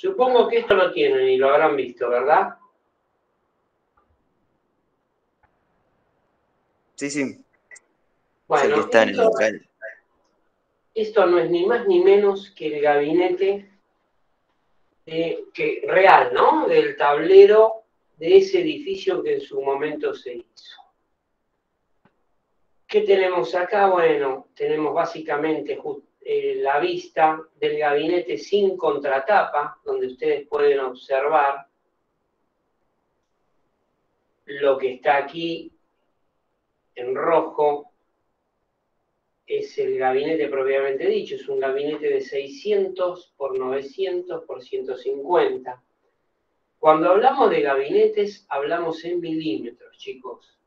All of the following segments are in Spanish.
Supongo que esto lo tienen y lo habrán visto, ¿verdad? Sí, sí. Bueno, Ya que está en el local. Esto no es ni más ni menos que el gabinete real, ¿no? Del tablero de ese edificio que en su momento se hizo. ¿Qué tenemos acá? Bueno, tenemos básicamente la vista del gabinete sin contratapa, donde ustedes pueden observar lo que está aquí en rojo. Es el gabinete propiamente dicho, es un gabinete de 600 por 900 por 150. Cuando hablamos de gabinetes, hablamos en milímetros, chicos.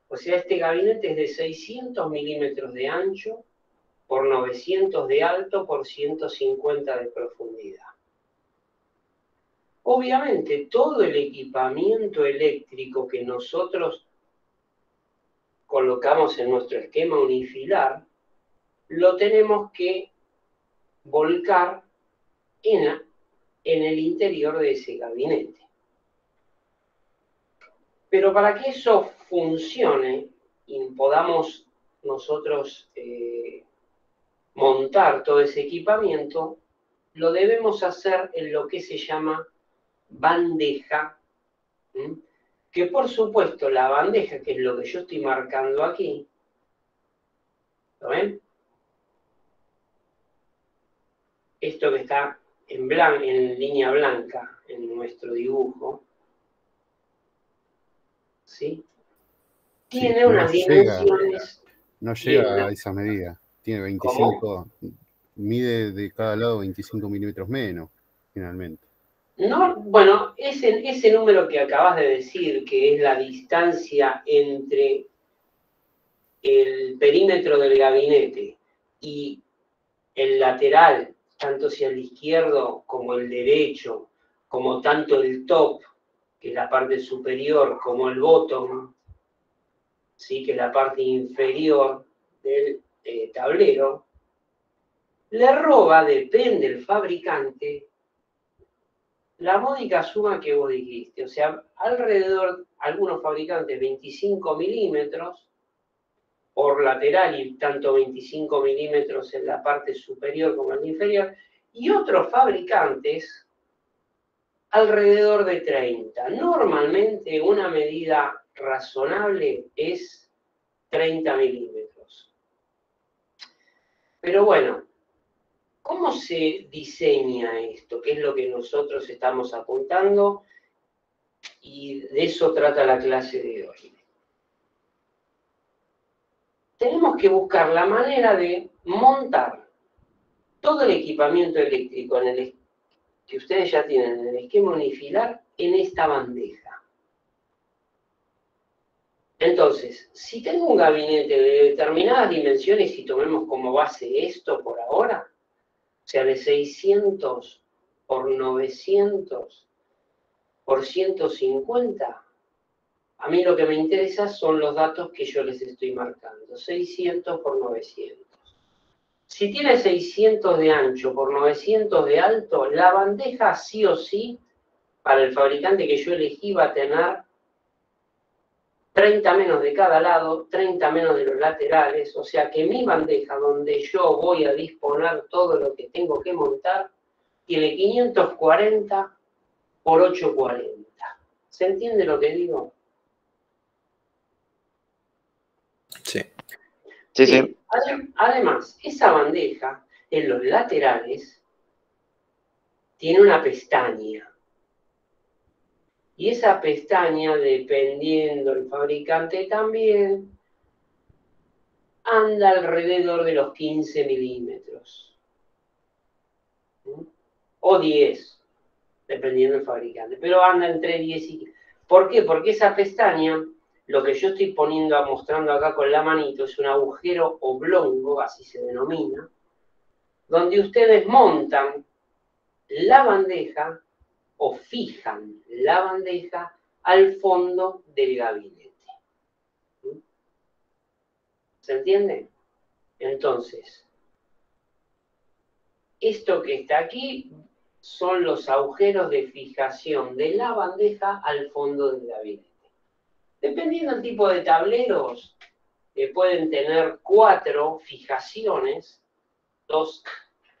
O sea, este gabinete es de 600 milímetros de ancho por 900 de alto por 150 de profundidad. Obviamente, todo el equipamiento eléctrico que nosotros colocamos en nuestro esquema unifilar, lo tenemos que volcar en el interior de ese gabinete. Pero para que eso funcione y podamos nosotros montar todo ese equipamiento, lo debemos hacer en lo que se llama bandeja, que por supuesto la bandeja, que es lo que yo estoy marcando aquí, ¿lo ven? Esto que está en línea blanca en nuestro dibujo, ¿sí? Tiene unas dimensiones... No llega a esa medida. Tiene 25, mide de cada lado 25 milímetros menos, finalmente. No, bueno, ese número que acabas de decir, que es la distancia entre el perímetro del gabinete y el lateral, tanto hacia el izquierdo como el derecho, como tanto el top, que es la parte superior, como el bottom, ¿sí? Que es la parte inferior del tablero, le roba, depende del fabricante, la módica suma que vos dijiste. O sea, alrededor, algunos fabricantes 25 milímetros por lateral y tanto 25 milímetros en la parte superior como en la inferior, y otros fabricantes alrededor de 30. Normalmente una medida razonable es 30 milímetros. Pero bueno, ¿cómo se diseña esto? ¿Qué es lo que nosotros estamos apuntando? Y de eso trata la clase de hoy. Tenemos que buscar la manera de montar todo el equipamiento eléctrico que ustedes ya tienen en el esquema unifilar en esta bandeja. Entonces, si tengo un gabinete de determinadas dimensiones y tomemos como base esto por ahora, o sea, de 600 por 900 por 150, a mí lo que me interesa son los datos que yo les estoy marcando, 600 por 900. Si tiene 600 de ancho por 900 de alto, la bandeja sí o sí, para el fabricante que yo elegí, va a tener 30 menos de cada lado, 30 menos de los laterales, o sea que mi bandeja, donde yo voy a disponer todo lo que tengo que montar, tiene 540 por 840. ¿Se entiende lo que digo? Sí. Sí, sí. Además, esa bandeja, en los laterales, tiene una pestaña. Y esa pestaña, dependiendo del fabricante también, anda alrededor de los 15 milímetros. O 10, dependiendo del fabricante. Pero anda entre 10 y 15. ¿Por qué? Porque esa pestaña, lo que yo estoy mostrando acá con la manito, es un agujero oblongo, así se denomina, donde ustedes montan la bandeja o fijan la bandeja al fondo del gabinete. ¿Se entiende? Entonces, esto que está aquí son los agujeros de fijación de la bandeja al fondo del gabinete. Dependiendo del tipo de tableros, pueden tener 4 fijaciones, 2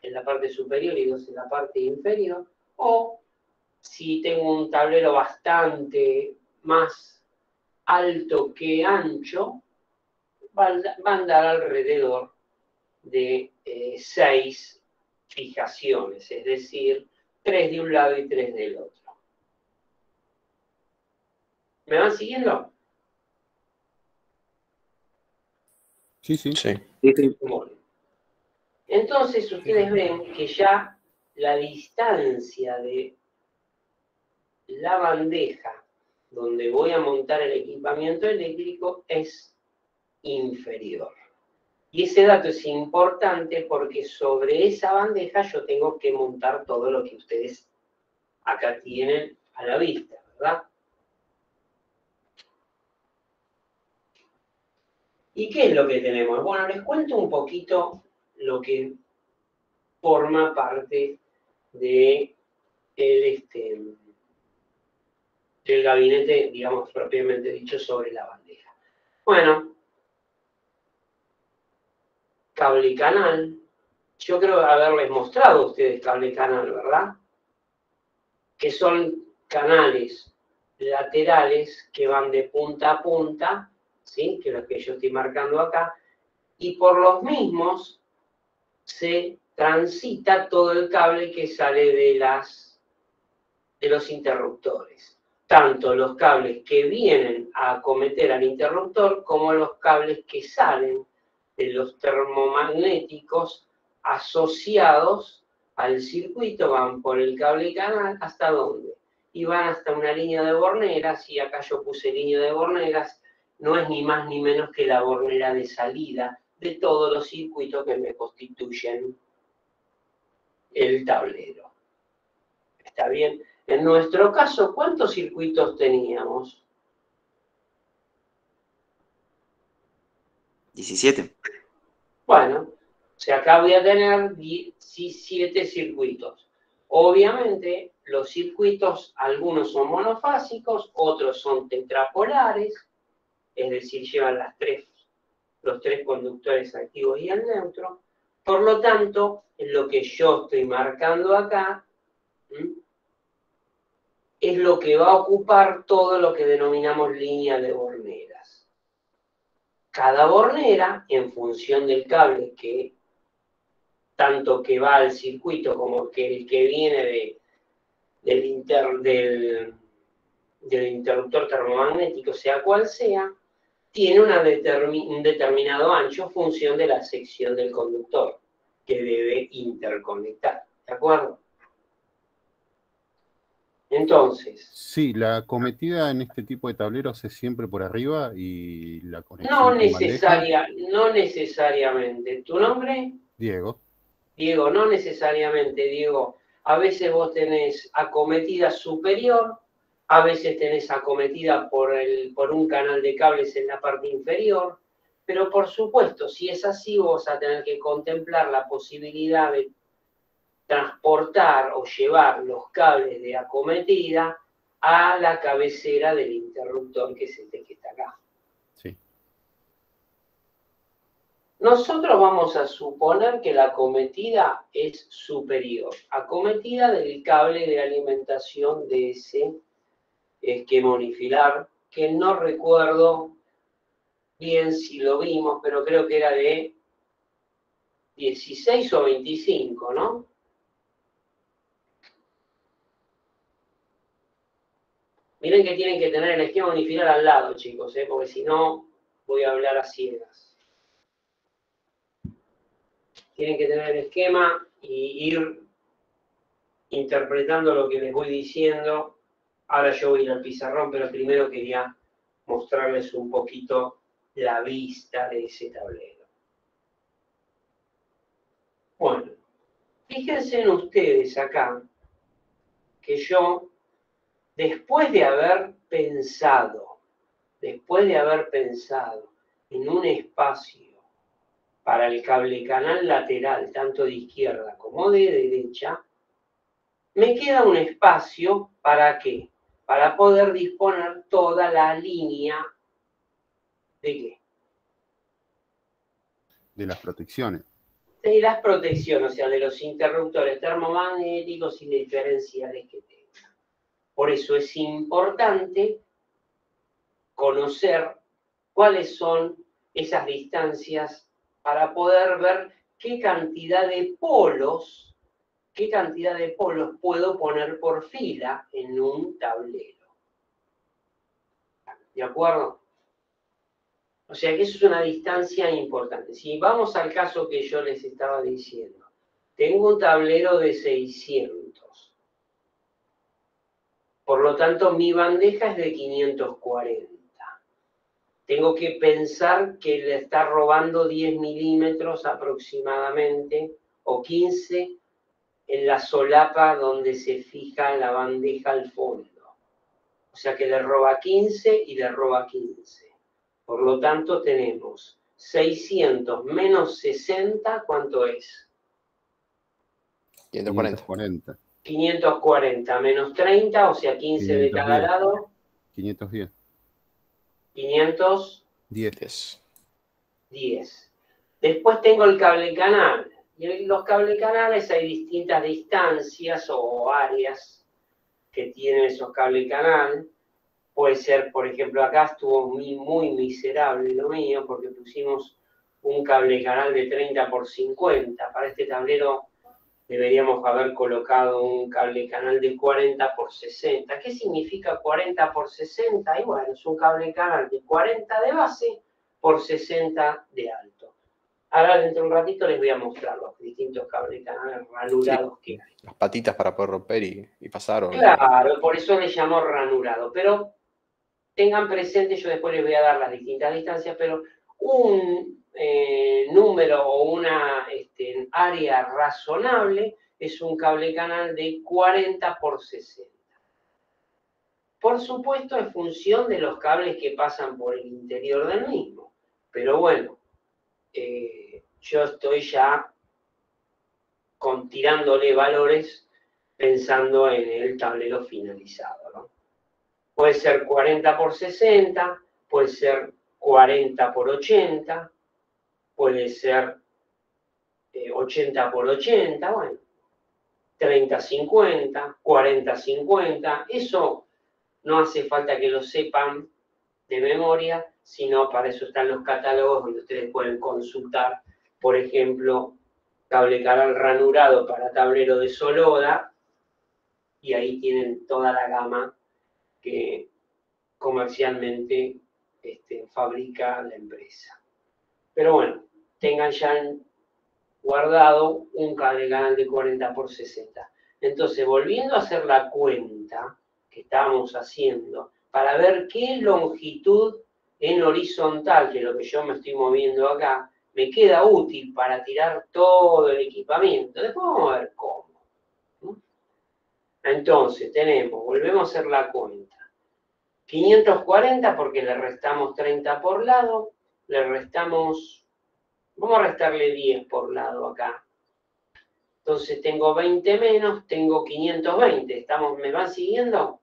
en la parte superior y 2 en la parte inferior, o si tengo un tablero bastante más alto que ancho, va a andar alrededor de 6 fijaciones, es decir, 3 de un lado y 3 del otro. ¿Me van siguiendo? Sí, sí. Sí. Bueno. Entonces ustedes ven que ya la distancia de la bandeja donde voy a montar el equipamiento eléctrico es inferior. Y ese dato es importante porque sobre esa bandeja yo tengo que montar todo lo que ustedes acá tienen a la vista, ¿verdad? ¿Y qué es lo que tenemos? Bueno, les cuento un poquito lo que forma parte de del gabinete, digamos, propiamente dicho, sobre la bandeja. Bueno, cable y canal. Yo creo haberles mostrado a ustedes cable y canal, ¿verdad? Que son canales laterales que van de punta a punta, ¿sí? Que es lo que yo estoy marcando acá, y por los mismos se transita todo el cable que sale de los interruptores. Tanto los cables que vienen a acometer al interruptor como los cables que salen de los termomagnéticos asociados al circuito, van por el cable y canal, ¿hasta dónde? Y van hasta una línea de borneras, y acá yo puse línea de borneras, no es ni más ni menos que la bornera de salida de todos los circuitos que me constituyen el tablero. ¿Está bien? En nuestro caso, ¿cuántos circuitos teníamos? 17. Bueno, o sea, acá voy a tener 17 circuitos. Obviamente, los circuitos, algunos son monofásicos, otros son tetrapolares, es decir, llevan los 3 conductores activos y el neutro. Por lo tanto, lo que yo estoy marcando acá es lo que va a ocupar todo lo que denominamos línea de borneras. Cada bornera, en función del cable que tanto que va al circuito como que el que viene del interruptor termomagnético, sea cual sea, tiene un determinado ancho en función de la sección del conductor que debe interconectar. ¿De acuerdo? Entonces. Sí, la acometida en este tipo de tableros es siempre por arriba y la conexión No con bandeja. no necesariamente. ¿Tu nombre? Diego. Diego, no necesariamente, Diego. A veces vos tenés acometida superior, a veces tenés acometida por un canal de cables en la parte inferior, pero por supuesto, si es así, vos vas a tener que contemplar la posibilidad de transportar o llevar los cables de acometida a la cabecera del interruptor, que es este que está acá. Sí. Nosotros vamos a suponer que la acometida es superior. Acometida del cable de alimentación de ese esquema unifilar, que no recuerdo bien si lo vimos, pero creo que era de 16 o 25, ¿no? Miren que tienen que tener el esquema unifilar al lado, chicos, porque si no, voy a hablar a ciegas. Tienen que tener el esquema y ir interpretando lo que les voy diciendo. Ahora yo voy a ir al pizarrón, pero primero quería mostrarles un poquito la vista de ese tablero. Bueno, fíjense en ustedes acá que yo, después de haber pensado en un espacio para el cable canal lateral, tanto de izquierda como de derecha, me queda un espacio, ¿para qué? Para poder disponer toda la línea ¿de qué? De las protecciones. De las protecciones, o sea, de los interruptores termomagnéticos y diferenciales que tenga. Por eso es importante conocer cuáles son esas distancias para poder ver qué cantidad de polos puedo poner por fila en un tablero. ¿De acuerdo? O sea que eso es una distancia importante. Si vamos al caso que yo les estaba diciendo, tengo un tablero de 600. Por lo tanto, mi bandeja es de 540. Tengo que pensar que le está robando 10 milímetros aproximadamente, o 15, en la solapa donde se fija la bandeja al fondo. O sea que le roba 15 y le roba 15. Por lo tanto, tenemos 600 menos 60, ¿cuánto es? 540. 540 menos 30, o sea, 15 de cada lado. 510. 510. Después tengo el cable canal. Y en los cable canales hay distintas distancias o áreas que tienen esos cable canal. Puede ser, por ejemplo, acá estuvo muy miserable lo mío, porque pusimos un cable canal de 30 por 50. Para este tablero deberíamos haber colocado un cable canal de 40 por 60. ¿Qué significa 40 por 60? Y bueno, es un cable canal de 40 de base por 60 de alto. Ahora dentro de un ratito les voy a mostrar los distintos cables canales ranurados que hay. Las patitas para poder romper y pasar. Claro, por eso le llamo ranurado. Pero tengan presente, yo después les voy a dar las distintas distancias, pero un número o una área razonable es un cable canal de 40 por 60. Por supuesto, en función de los cables que pasan por el interior del mismo. Pero bueno, yo estoy ya tirándole valores pensando en el tablero finalizado, ¿no? Puede ser 40 por 60, puede ser 40 por 80, puede ser 80 por 80, bueno, 30-50, 40-50, eso no hace falta que lo sepan de memoria, sino para eso están los catálogos donde ustedes pueden consultar, por ejemplo, cable canal ranurado para tablero de Soloda, y ahí tienen toda la gama que comercialmente fabrica la empresa. Pero bueno, tengan ya guardado un cable canal de 40 por 60. Entonces, volviendo a hacer la cuenta que estábamos haciendo, para ver qué longitud en horizontal, que es lo que yo me estoy moviendo acá, me queda útil para tirar todo el equipamiento. Después vamos a ver cómo. Entonces, volvemos a hacer la cuenta. 540 porque le restamos 30 por lado, vamos a restarle 10 por lado acá. Entonces tengo 20 menos, tengo 520. ¿Me van siguiendo?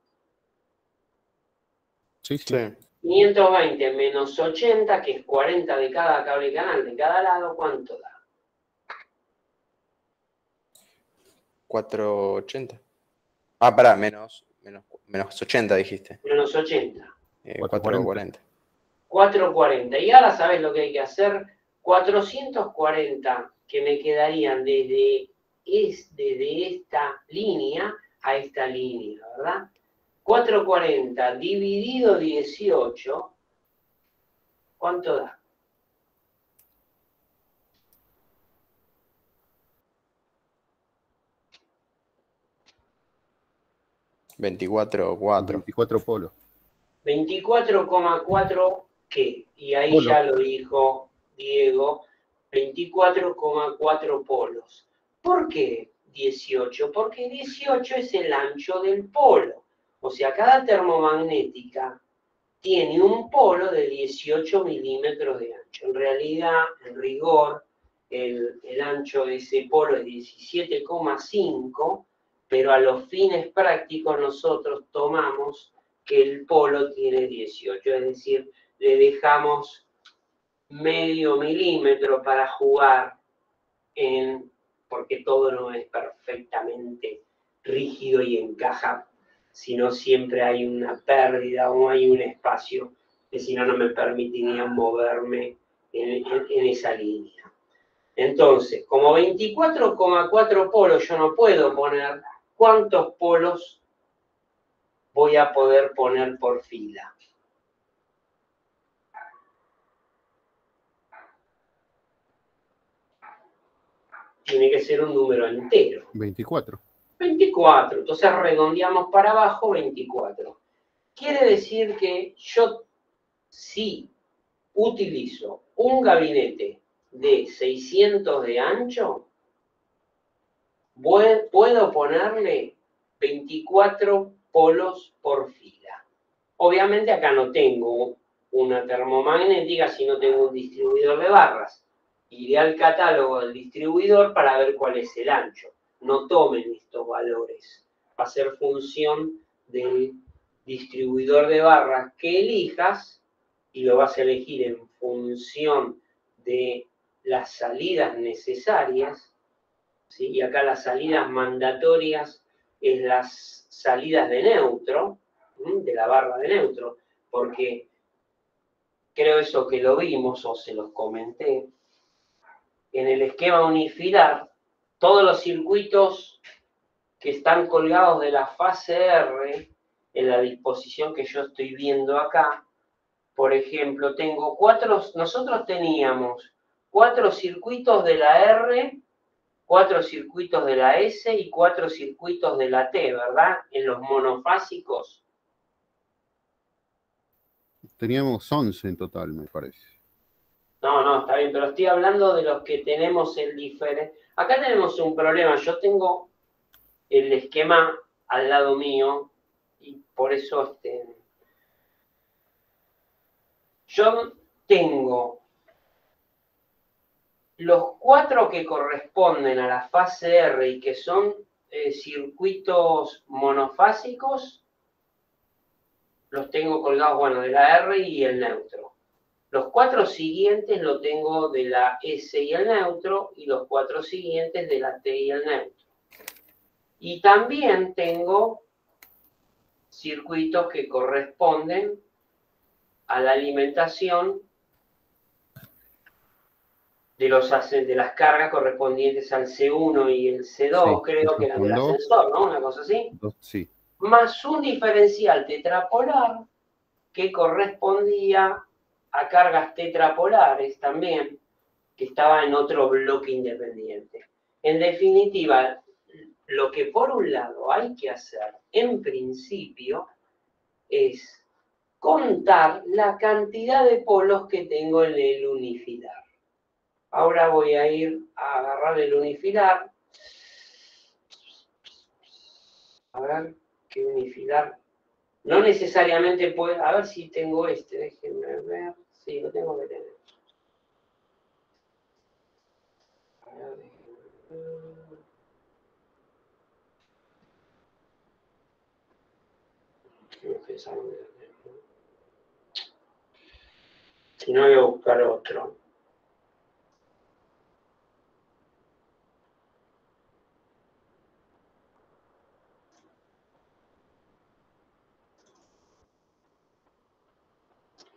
Sí. 520 menos 80, que es 40 de cada cable canal, de cada lado, ¿cuánto da? 480. Ah, pará, menos 80 dijiste. Menos 80. 440. 440. Y ahora sabes lo que hay que hacer. 440 que me quedarían desde esta línea a esta línea, ¿verdad? 440 dividido 18, ¿cuánto da? $24,4. 24 polos. 24,4 ¿qué? Y ahí Polo. ya lo dijo Diego, 24,4 polos. ¿Por qué 18? Porque 18 es el ancho del polo. O sea, cada termomagnética tiene un polo de 18 milímetros de ancho. En realidad, en rigor, el ancho de ese polo es 17,5, pero a los fines prácticos nosotros tomamos que el polo tiene 18, es decir, le dejamos medio milímetro para jugar porque todo no es perfectamente rígido y encaja, sino siempre hay una pérdida o hay un espacio que si no, no me permitiría moverme en esa línea. Entonces, como 24,4 polos yo no puedo poner, ¿cuántos polos voy a poder poner por fila? Tiene que ser un número entero. 24. 24, entonces redondeamos para abajo 24. Quiere decir que yo si utilizo un gabinete de 600 de ancho, puedo ponerle 24 polos por fila. Obviamente acá no tengo una termomagnética, sino tengo un distribuidor de barras. Iré al catálogo del distribuidor para ver cuál es el ancho. No tomen estos valores. Va a ser función del distribuidor de barras que elijas y lo vas a elegir en función de las salidas necesarias, ¿sí? Y acá las salidas mandatorias es las salidas de neutro, de la barra de neutro, porque creo eso que lo vimos o se los comenté. En el esquema unifilar, todos los circuitos que están colgados de la fase R, en la disposición que yo estoy viendo acá, por ejemplo, nosotros teníamos 4 circuitos de la R, 4 circuitos de la S y 4 circuitos de la T, ¿verdad? En los monofásicos. Teníamos 11 en total, me parece. No, está bien, pero estoy hablando de los que tenemos el diferente. Acá tenemos un problema. Yo tengo el esquema al lado mío y por eso yo tengo los 4 que corresponden a la fase R y que son circuitos monofásicos, los tengo colgados, bueno, de la R y el neutro. Los 4 siguientes lo tengo de la S y el neutro, y los 4 siguientes de la T y el neutro. Y también tengo circuitos que corresponden a la alimentación de las cargas correspondientes al C1 y el C2, sí, creo que eran del ascensor, ¿no? Una cosa así. Sí. Más un diferencial tetrapolar que correspondía a cargas tetrapolares también, que estaba en otro bloque independiente. En definitiva, lo que por un lado hay que hacer, en principio, es contar la cantidad de polos que tengo en el unifilar. Ahora voy a ir a agarrar el unifilar. A ver, ¿qué unifilar? No necesariamente puede... A ver si tengo déjenme ver. Sí, lo tengo que tener. A ver, si no, voy a buscar otro.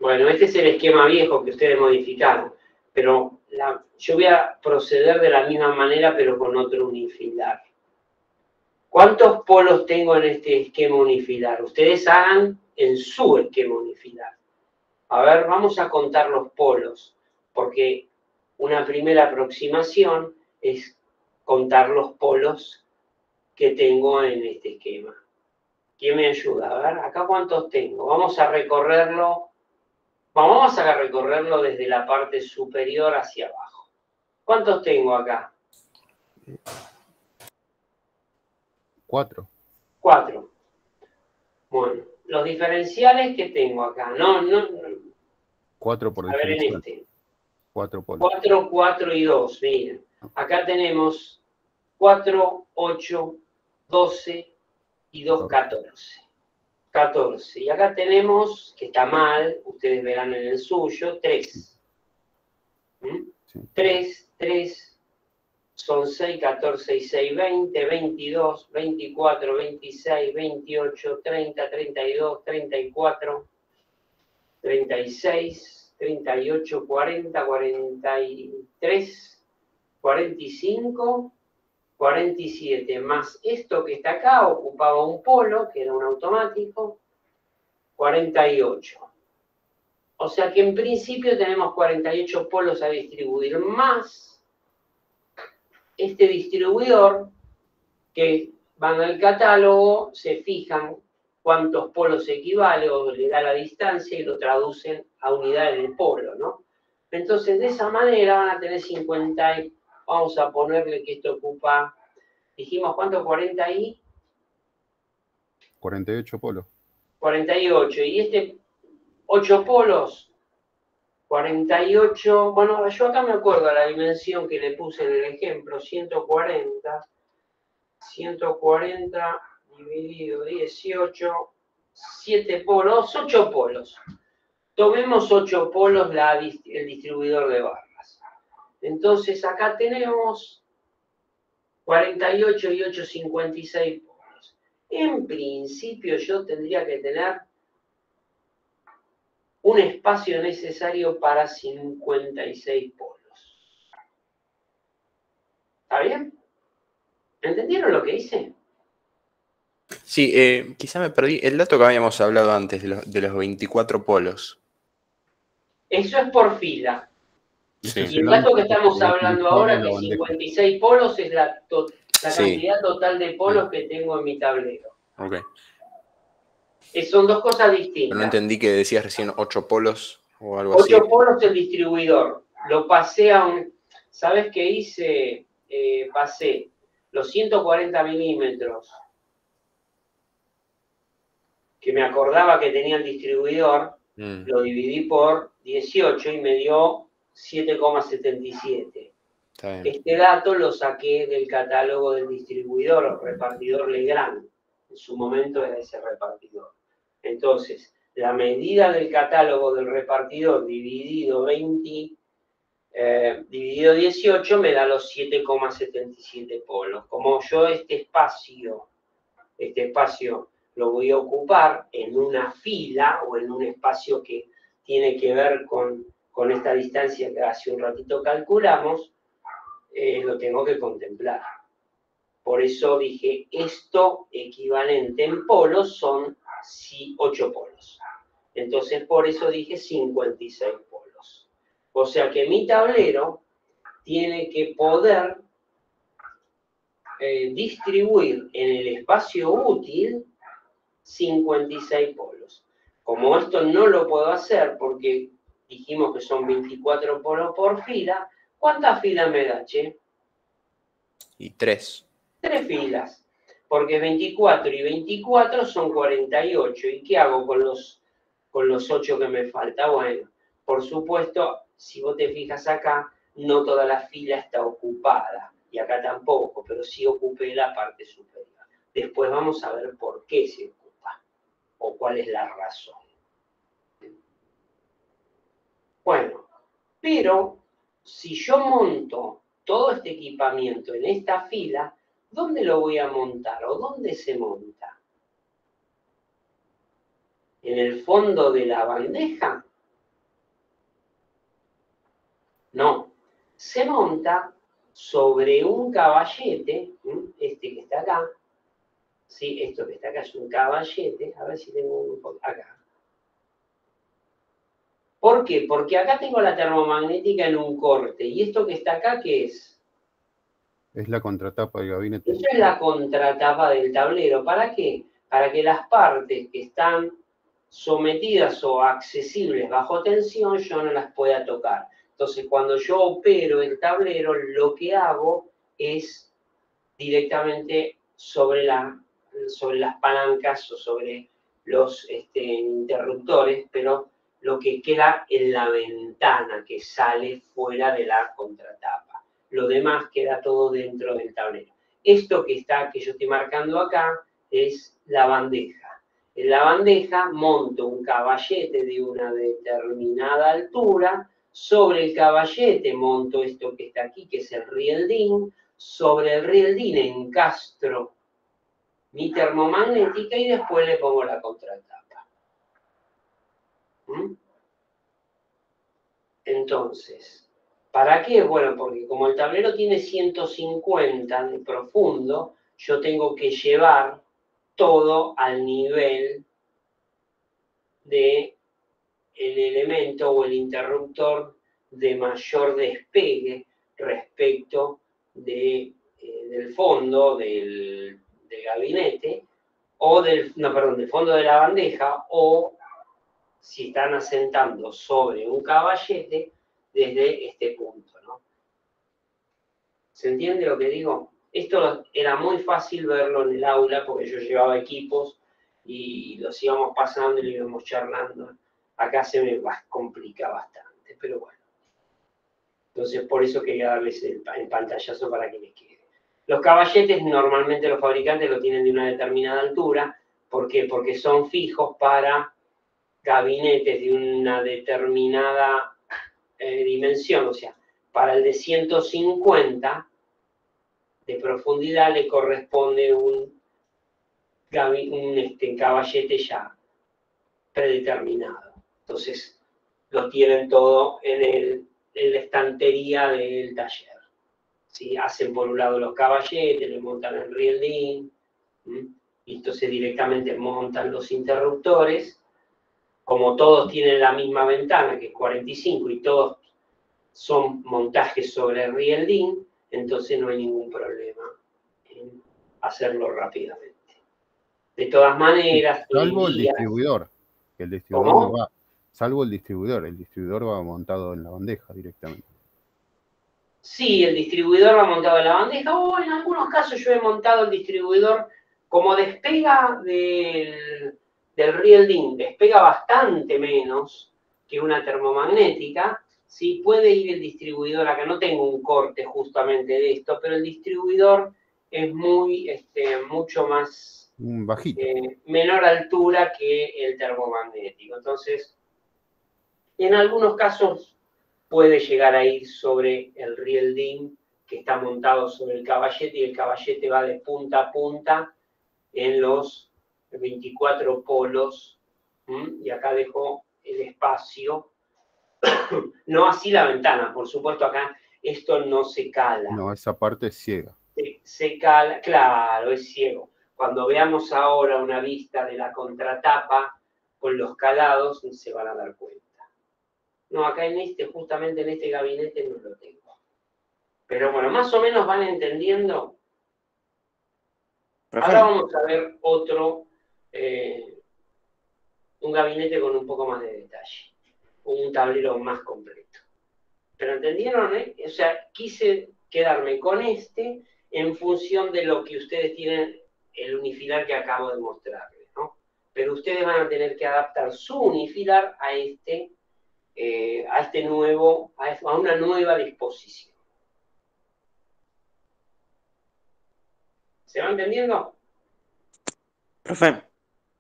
Bueno, este es el esquema viejo que ustedes modificaron, pero yo voy a proceder de la misma manera, pero con otro unifilar. ¿Cuántos polos tengo en este esquema unifilar? Ustedes hagan en su esquema unifilar. A ver, vamos a contar los polos, porque una primera aproximación es contar los polos que tengo en este esquema. ¿Quién me ayuda? A ver, ¿acá cuántos tengo? Vamos a recorrerlo desde la parte superior hacia abajo. ¿Cuántos tengo acá? 4. 4. Bueno, los diferenciales que tengo acá, no. 4 por a ver, en diferencial. este. 4 polos. 4, 4 y 2, miren. Acá tenemos 4, 8, 12 y 2, 14. 14. Y acá tenemos, que está mal, ustedes verán en el suyo, 3. 3, 3, son 6, 14 y 6, 20, 22, 24, 26, 28, 30, 32, 34, 36, 38, 40, 43, 45, 47, más esto que está acá, ocupaba un polo, que era un automático, 48. O sea que en principio tenemos 48 polos a distribuir, más este distribuidor, que van al catálogo, se fijan cuántos polos equivale o le da la distancia y lo traducen a unidades de polo, ¿no? Entonces, de esa manera van a tener 50, vamos a ponerle que esto ocupa, dijimos, ¿cuánto? 40 y... 48 polos. 48, y este 8 polos, 48, bueno, yo acá me acuerdo la dimensión que le puse en el ejemplo, 140 dividido 18, 7 polos, 8 polos. Tomemos 8 polos el distribuidor de barras. Entonces acá tenemos 48 y 8, 56 polos. En principio yo tendría que tener un espacio necesario para 56 polos. ¿Está bien? ¿Entendieron lo que hice? Sí, quizá me perdí. El dato que habíamos hablado antes de los 24 polos. Eso es por fila. Sí. Y el dato que estamos hablando ahora, que 56 polos, es la cantidad total de polos que tengo en mi tablero. Ok. Son dos cosas distintas. Pero no entendí que decías recién 8 polos o algo así. 8 polos el distribuidor. Lo pasé a un... ¿Sabes qué hice? Pasé los 140 milímetros que me acordaba que tenía el distribuidor, lo dividí por 18 y me dio 7,77. Este dato lo saqué del catálogo del distribuidor o repartidor Legrand. En su momento era ese repartidor. Entonces, la medida del catálogo del repartidor dividido 18 me da los 7,77 polos. Como yo este espacio lo voy a ocupar en una fila o en un espacio que tiene que ver con esta distancia que hace un ratito calculamos, lo tengo que contemplar. Por eso dije, esto equivalente en polos son 8 polos. Entonces, por eso dije 56 polos. O sea que mi tablero tiene que poder distribuir en el espacio útil 56 polos. Como esto no lo puedo hacer porque dijimos que son 24 polos por fila, ¿cuántas filas me da, che? Y 3. 3 filas, porque 24 y 24 son 48. ¿Y qué hago con los 8 que me falta? Bueno, por supuesto, si vos te fijas acá, no toda la fila está ocupada, y acá tampoco, pero sí ocupé la parte superior. Después vamos a ver por qué se ocupa, o cuál es la razón. Bueno, pero si yo monto todo este equipamiento en esta fila, ¿dónde lo voy a montar o dónde se monta? ¿En el fondo de la bandeja? No, se monta sobre un caballete, este que está acá, ¿sí? Esto que está acá es un caballete, a ver si tengo uno acá. ¿Por qué? Porque acá tengo la termomagnética en un corte, y esto que está acá, ¿qué es? Es la contratapa del gabinete. Eso es la contratapa del tablero. ¿Para qué? Para que las partes que están sometidas o accesibles bajo tensión yo no las pueda tocar. Entonces, cuando yo opero el tablero, lo que hago es directamente sobre las palancas o sobre los interruptores, pero lo que queda en la ventana que sale fuera de la contratapa. Lo demás queda todo dentro del tablero. Esto que yo estoy marcando acá es la bandeja. En la bandeja monto un caballete de una determinada altura, sobre el caballete monto esto que está aquí, que es el rieldín, sobre el rieldín encastro mi termomagnética y después le pongo la contratapa. ¿Mm? Entonces, ¿para qué? Bueno, porque como el tablero tiene 150 de profundo, yo tengo que llevar todo al nivel de el elemento o el interruptor de mayor despegue respecto del fondo del gabinete, o del fondo de la bandeja, o si están asentando sobre un caballete, desde este punto, ¿no? ¿Se entiende lo que digo? Esto era muy fácil verlo en el aula, porque yo llevaba equipos y los íbamos pasando y lo íbamos charlando. Acá se me complica bastante, pero bueno. Entonces, por eso quería darles el pantallazo para que les quede. Los caballetes, normalmente los fabricantes lo tienen de una determinada altura. ¿Por qué? Porque son fijos para gabinetes de una determinada dimensión. O sea, para el de 150 de profundidad le corresponde un caballete ya predeterminado. Entonces, lo tienen todo en la estantería del taller. ¿Sí? Hacen por un lado los caballetes, le montan el rieldín, y entonces directamente montan los interruptores. Como todos tienen la misma ventana, que es 45, y todos son montajes sobre el rieldín, entonces no hay ningún problema en hacerlo rápidamente. De todas maneras... Salvo el distribuidor, que el distribuidor ¿Cómo? no va. Salvo el distribuidor va montado en la bandeja directamente. Sí, el distribuidor va montado en la bandeja, o en algunos casos yo he montado el distribuidor como despega del rieldín, despega bastante menos que una termomagnética. Sí, puede ir el distribuidor, acá no tengo un corte justamente de esto, pero el distribuidor es mucho más bajito, menor altura que el termomagnético. Entonces, en algunos casos puede llegar a ir sobre el rieldín que está montado sobre el caballete, y el caballete va de punta a punta en los 24 polos. Y acá dejo el espacio. No así la ventana, por supuesto, acá esto no se cala. No, esa parte es ciega. Se cala, claro, es ciego. Cuando veamos ahora una vista de la contratapa con los calados, se van a dar cuenta. No, acá justamente en este gabinete no lo tengo. Pero bueno, más o menos van entendiendo. Ahora vamos a ver otro, un gabinete con un poco más de detalle, un tablero más completo. ¿Pero entendieron? O sea, quise quedarme con este en función de lo que ustedes tienen, el unifilar que acabo de mostrarles, ¿no? Pero ustedes van a tener que adaptar su unifilar a una nueva disposición. ¿Se va entendiendo? Profe.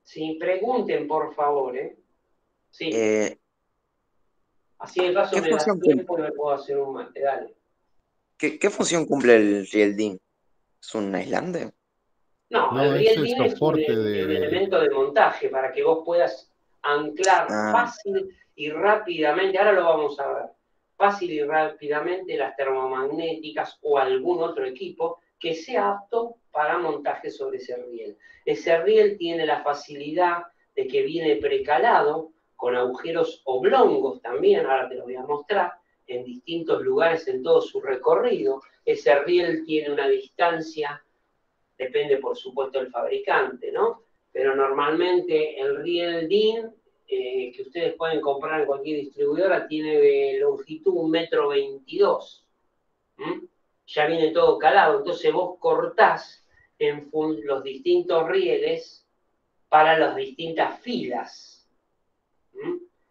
Sí, pregunten, por favor, Sí. Así de paso me das tiempo y me puedo hacer un mate, dale. ¿Qué función cumple el rieldín? ¿Es un aislante? No, el rieldín es un elemento de montaje para que vos puedas anclar fácil y rápidamente, ahora lo vamos a ver, fácil y rápidamente las termomagnéticas o algún otro equipo que sea apto para montaje sobre ese riel. Ese riel tiene la facilidad de que viene precalado, con agujeros oblongos también, ahora te lo voy a mostrar, en distintos lugares en todo su recorrido. Ese riel tiene una distancia, depende por supuesto del fabricante, ¿no? Pero normalmente el rieldín que ustedes pueden comprar en cualquier distribuidora tiene de longitud 1,22 m. Ya viene todo calado, entonces vos cortás en los distintos rieles para las distintas filas.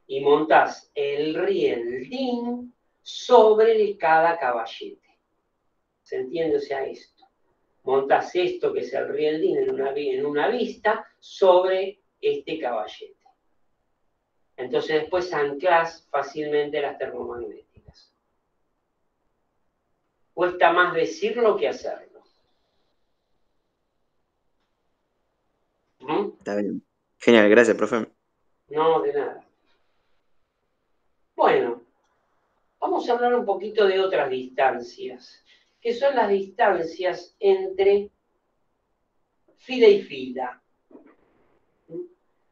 Y montás el rieldín sobre cada caballete. ¿Se entiende? O sea, esto. montás esto que es el rieldín en una vista sobre este caballete. Entonces después anclás fácilmente las termomagnéticas. Cuesta más decirlo que hacerlo. ¿Mm? Está bien. Genial, gracias, profe. No, de nada. Bueno, vamos a hablar un poquito de otras distancias, que son las distancias entre fila y fila.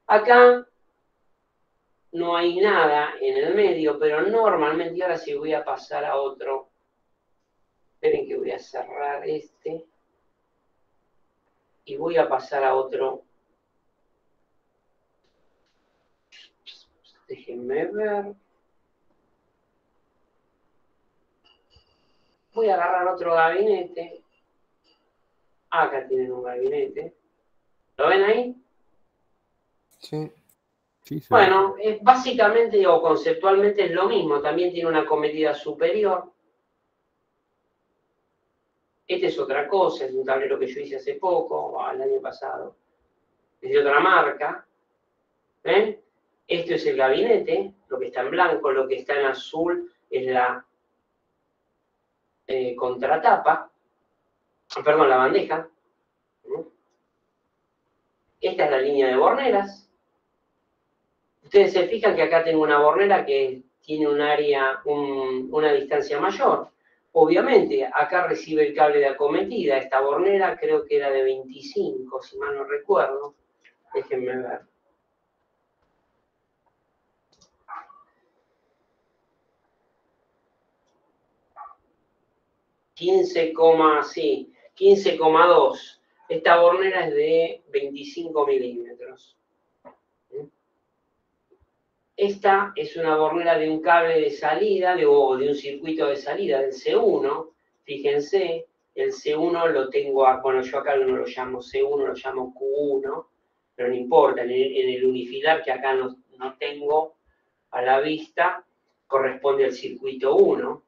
Acá no hay nada en el medio, pero normalmente, ahora sí voy a pasar a otro. Esperen que voy a cerrar este. Y voy a pasar a otro. Déjenme ver. Voy a agarrar otro gabinete. Acá tienen un gabinete. ¿Lo ven ahí? Sí. Sí, sí. Bueno, básicamente o conceptualmente es lo mismo. También tiene una cometida superior. Este es otra cosa, es un tablero que yo hice hace poco, o el año pasado. Es de otra marca. ¿Ven? Esto es el gabinete, lo que está en blanco, lo que está en azul es la contratapa, perdón, la bandeja. Esta es la línea de borneras. Ustedes se fijan que acá tengo una bornera que tiene un área, una distancia mayor. Obviamente, acá recibe el cable de acometida. Esta bornera creo que era de 25, si mal no recuerdo. Déjenme ver. Sí, 15,2. Esta bornera es de 25 milímetros. Esta es una bornera de un cable de salida, o de un circuito de salida del C1. Fíjense, el C1 lo tengo, bueno, yo acá no lo llamo C1, lo llamo Q1, pero no importa, en el unifilar que acá no tengo a la vista, corresponde al circuito 1.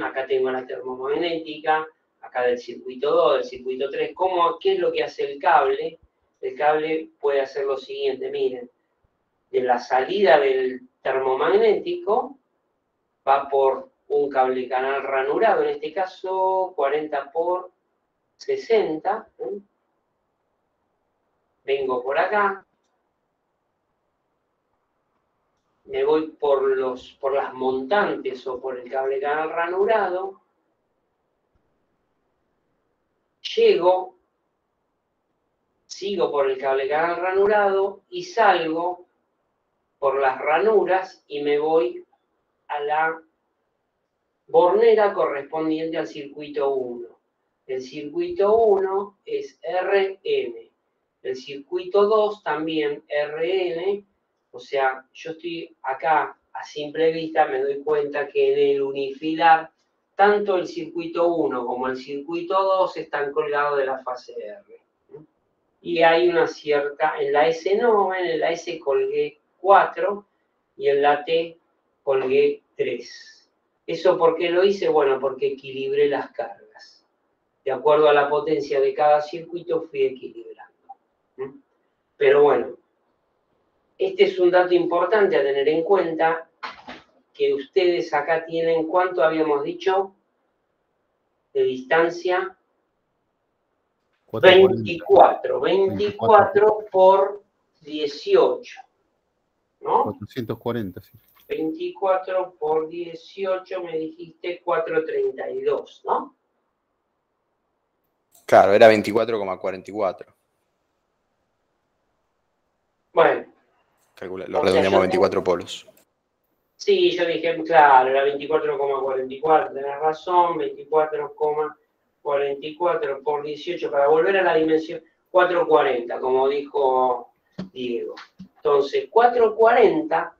Acá tengo la termomagnética, acá del circuito 2, del circuito 3. ¿Qué es lo que hace el cable? El cable puede hacer lo siguiente, miren. De la salida del termomagnético va por un cable canal ranurado, en este caso 40 por 60. Vengo por acá. Me voy por las montantes o por el cable canal ranurado. Llego, sigo por el cable canal ranurado y salgo por las ranuras y me voy a la bornera correspondiente al circuito 1. El circuito 1 es RN. El circuito 2 también RN. O sea, yo estoy acá a simple vista, me doy cuenta que en el unifilar, tanto el circuito 1 como el circuito 2 están colgados de la fase R. Y hay una cierta, en la S no, en la S colgué 4 y en la T colgué 3. ¿Eso por qué lo hice? Bueno, porque equilibré las cargas. De acuerdo a la potencia de cada circuito fui equilibrando. Pero bueno, este es un dato importante a tener en cuenta, que ustedes acá tienen, ¿cuánto habíamos dicho de distancia? 24 por 18, ¿no? 440, sí. 24 por 18, me dijiste 432, ¿no? Claro, era 24,44. Bueno. Lo redondeamos a 24 polos. Sí, yo dije, claro, era 24,44, tenés razón, 24,44 por 18, para volver a la dimensión 440, como dijo Diego. Entonces, 440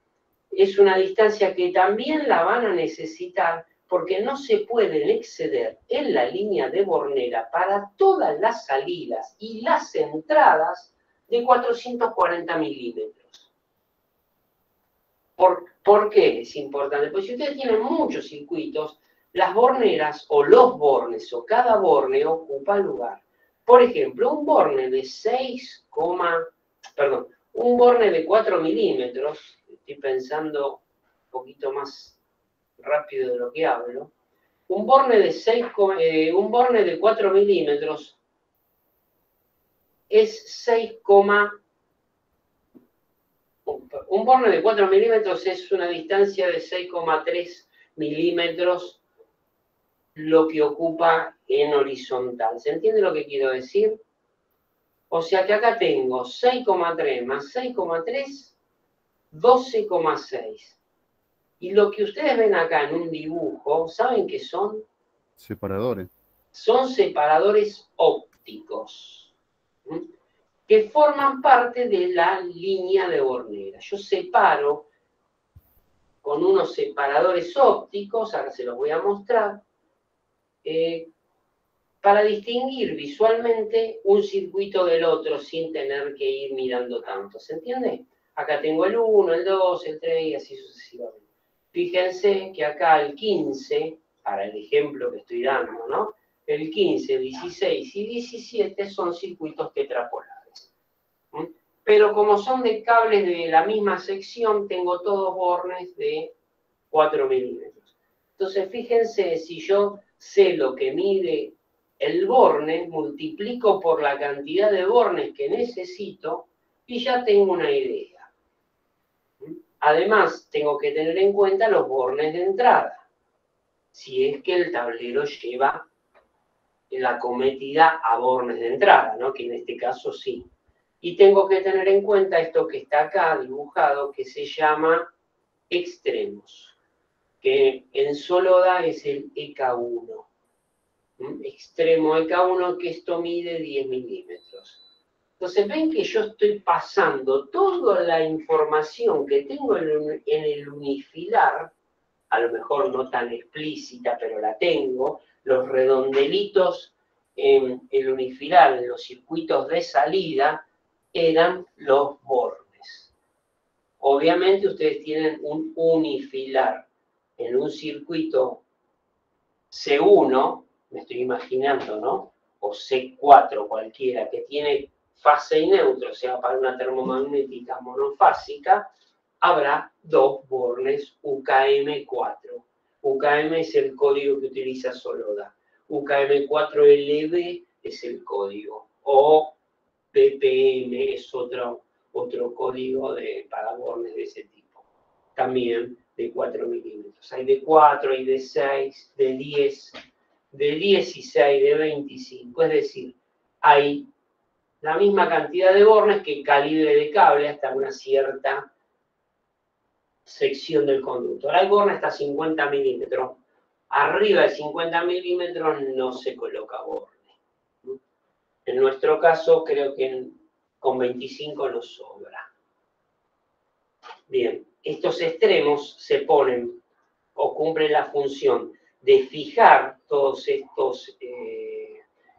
es una distancia que también la van a necesitar porque no se pueden exceder en la línea de bornera para todas las salidas y las entradas de 440 milímetros. ¿Por qué es importante? Pues si ustedes tienen muchos circuitos, las borneras o los bornes o cada borne ocupa lugar Por ejemplo, un borne de 4 milímetros, estoy pensando un poquito más rápido de lo que hablo, un borne de 4 milímetros es un borne de 4 milímetros es una distancia de 6,3 milímetros lo que ocupa en horizontal. ¿Se entiende lo que quiero decir? O sea que acá tengo 6,3 más 6,3, 12,6. Y lo que ustedes ven acá en un dibujo, ¿saben qué son? Separadores. Son separadores ópticos, que forman parte de la línea de Bornera. Yo separo con unos separadores ópticos, ahora se los voy a mostrar, para distinguir visualmente un circuito del otro sin tener que ir mirando tanto. ¿Se entiende? Acá tengo el 1, el 2, el 3 y así sucesivamente. Fíjense que acá el 15, para el ejemplo que estoy dando, ¿no? El 15, 16 y 17 son circuitos tetrapolares. Pero como son de cables de la misma sección, tengo todos bornes de 4 milímetros. Entonces, fíjense, si yo sé lo que mide el borne, multiplico por la cantidad de bornes que necesito y ya tengo una idea. Además, tengo que tener en cuenta los bornes de entrada, si es que el tablero lleva la cometida a bornes de entrada, ¿no? Que en este caso sí. Y tengo que tener en cuenta esto que está acá dibujado, que se llama extremos, que en Soloda es el EK1. Extremo EK1, que esto mide 10 milímetros. Entonces ven que yo estoy pasando toda la información que tengo en el unifilar, a lo mejor no tan explícita, pero la tengo, los redondelitos en el unifilar, en los circuitos de salida, eran los bornes. Obviamente ustedes tienen un unifilar en un circuito C1, me estoy imaginando, ¿no? O C4 cualquiera, que tiene fase y neutro, o sea, para una termomagnética monofásica, habrá dos bornes UKM4. UKM es el código que utiliza Soloda. UKM4LB es el código. O PPM es otro código para bornes de ese tipo. También de 4 milímetros. Hay de 4, hay de 6, de 10, de 16, de 25. Es decir, hay la misma cantidad de bornes que calibre de cable hasta una cierta sección del conductor. Hay bornes hasta 50 milímetros. Arriba de 50 milímetros no se coloca borne. En nuestro caso, creo que con 25 nos sobra. Bien, estos extremos se ponen o cumplen la función de fijar todos estos,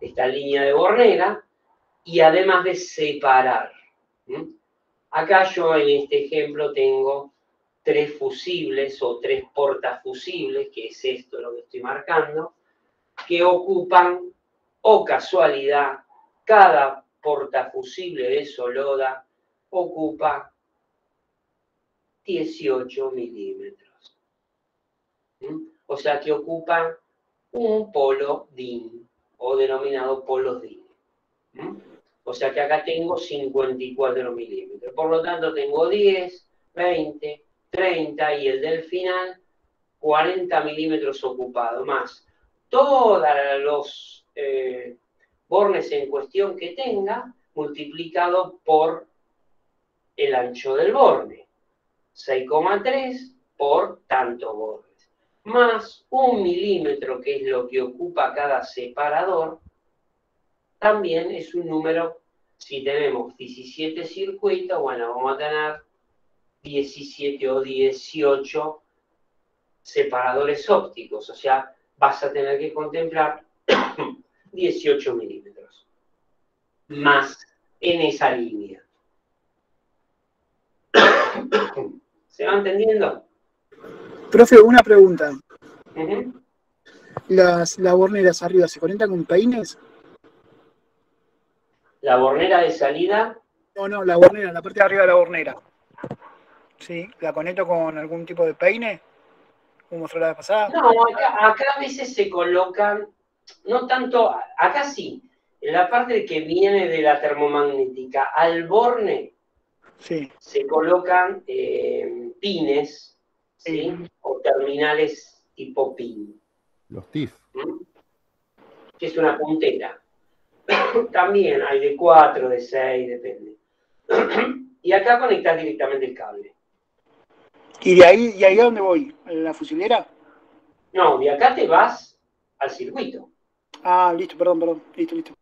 esta línea de Bornera, y además de separar. Acá yo en este ejemplo tengo 3 fusibles o 3 portafusibles, que es esto lo que estoy marcando, que ocupan, o casualidad, cada portafusible de Soloda ocupa 18 milímetros. O sea que ocupa un polo DIN, o denominado polos DIN. O sea que acá tengo 54 milímetros. Por lo tanto, tengo 10, 20, 30 y el del final, 40 milímetros ocupados, más todos los bornes en cuestión que tenga, multiplicado por el ancho del borne. 6,3 por tantos bornes. Más 1 milímetro, que es lo que ocupa cada separador, también es un número. Si tenemos 17 circuitos, bueno, vamos a tener 17 o 18 separadores ópticos, o sea, vas a tener que contemplar 18 milímetros más en esa línea. ¿Se va entendiendo? Profe, una pregunta. Uh-huh. ¿Las borneras arriba se conectan con peines? La bornera de salida, No, la bornera, la parte de arriba de la bornera. Sí, la conecto con algún tipo de peine, como mostró la vez pasada. no, acá a veces se colocan, no tanto, acá sí, en la parte que viene de la termomagnética, al borne Sí, se colocan pines, ¿sí? Sí. O terminales tipo pin, Los TIF. ¿m? Que es una puntera. También hay de 4, de 6, depende. Y acá conectás directamente el cable. ¿Y ahí a dónde voy? ¿A la fusilera? No, de acá te vas al circuito. Ah, listo, perdón. Listo.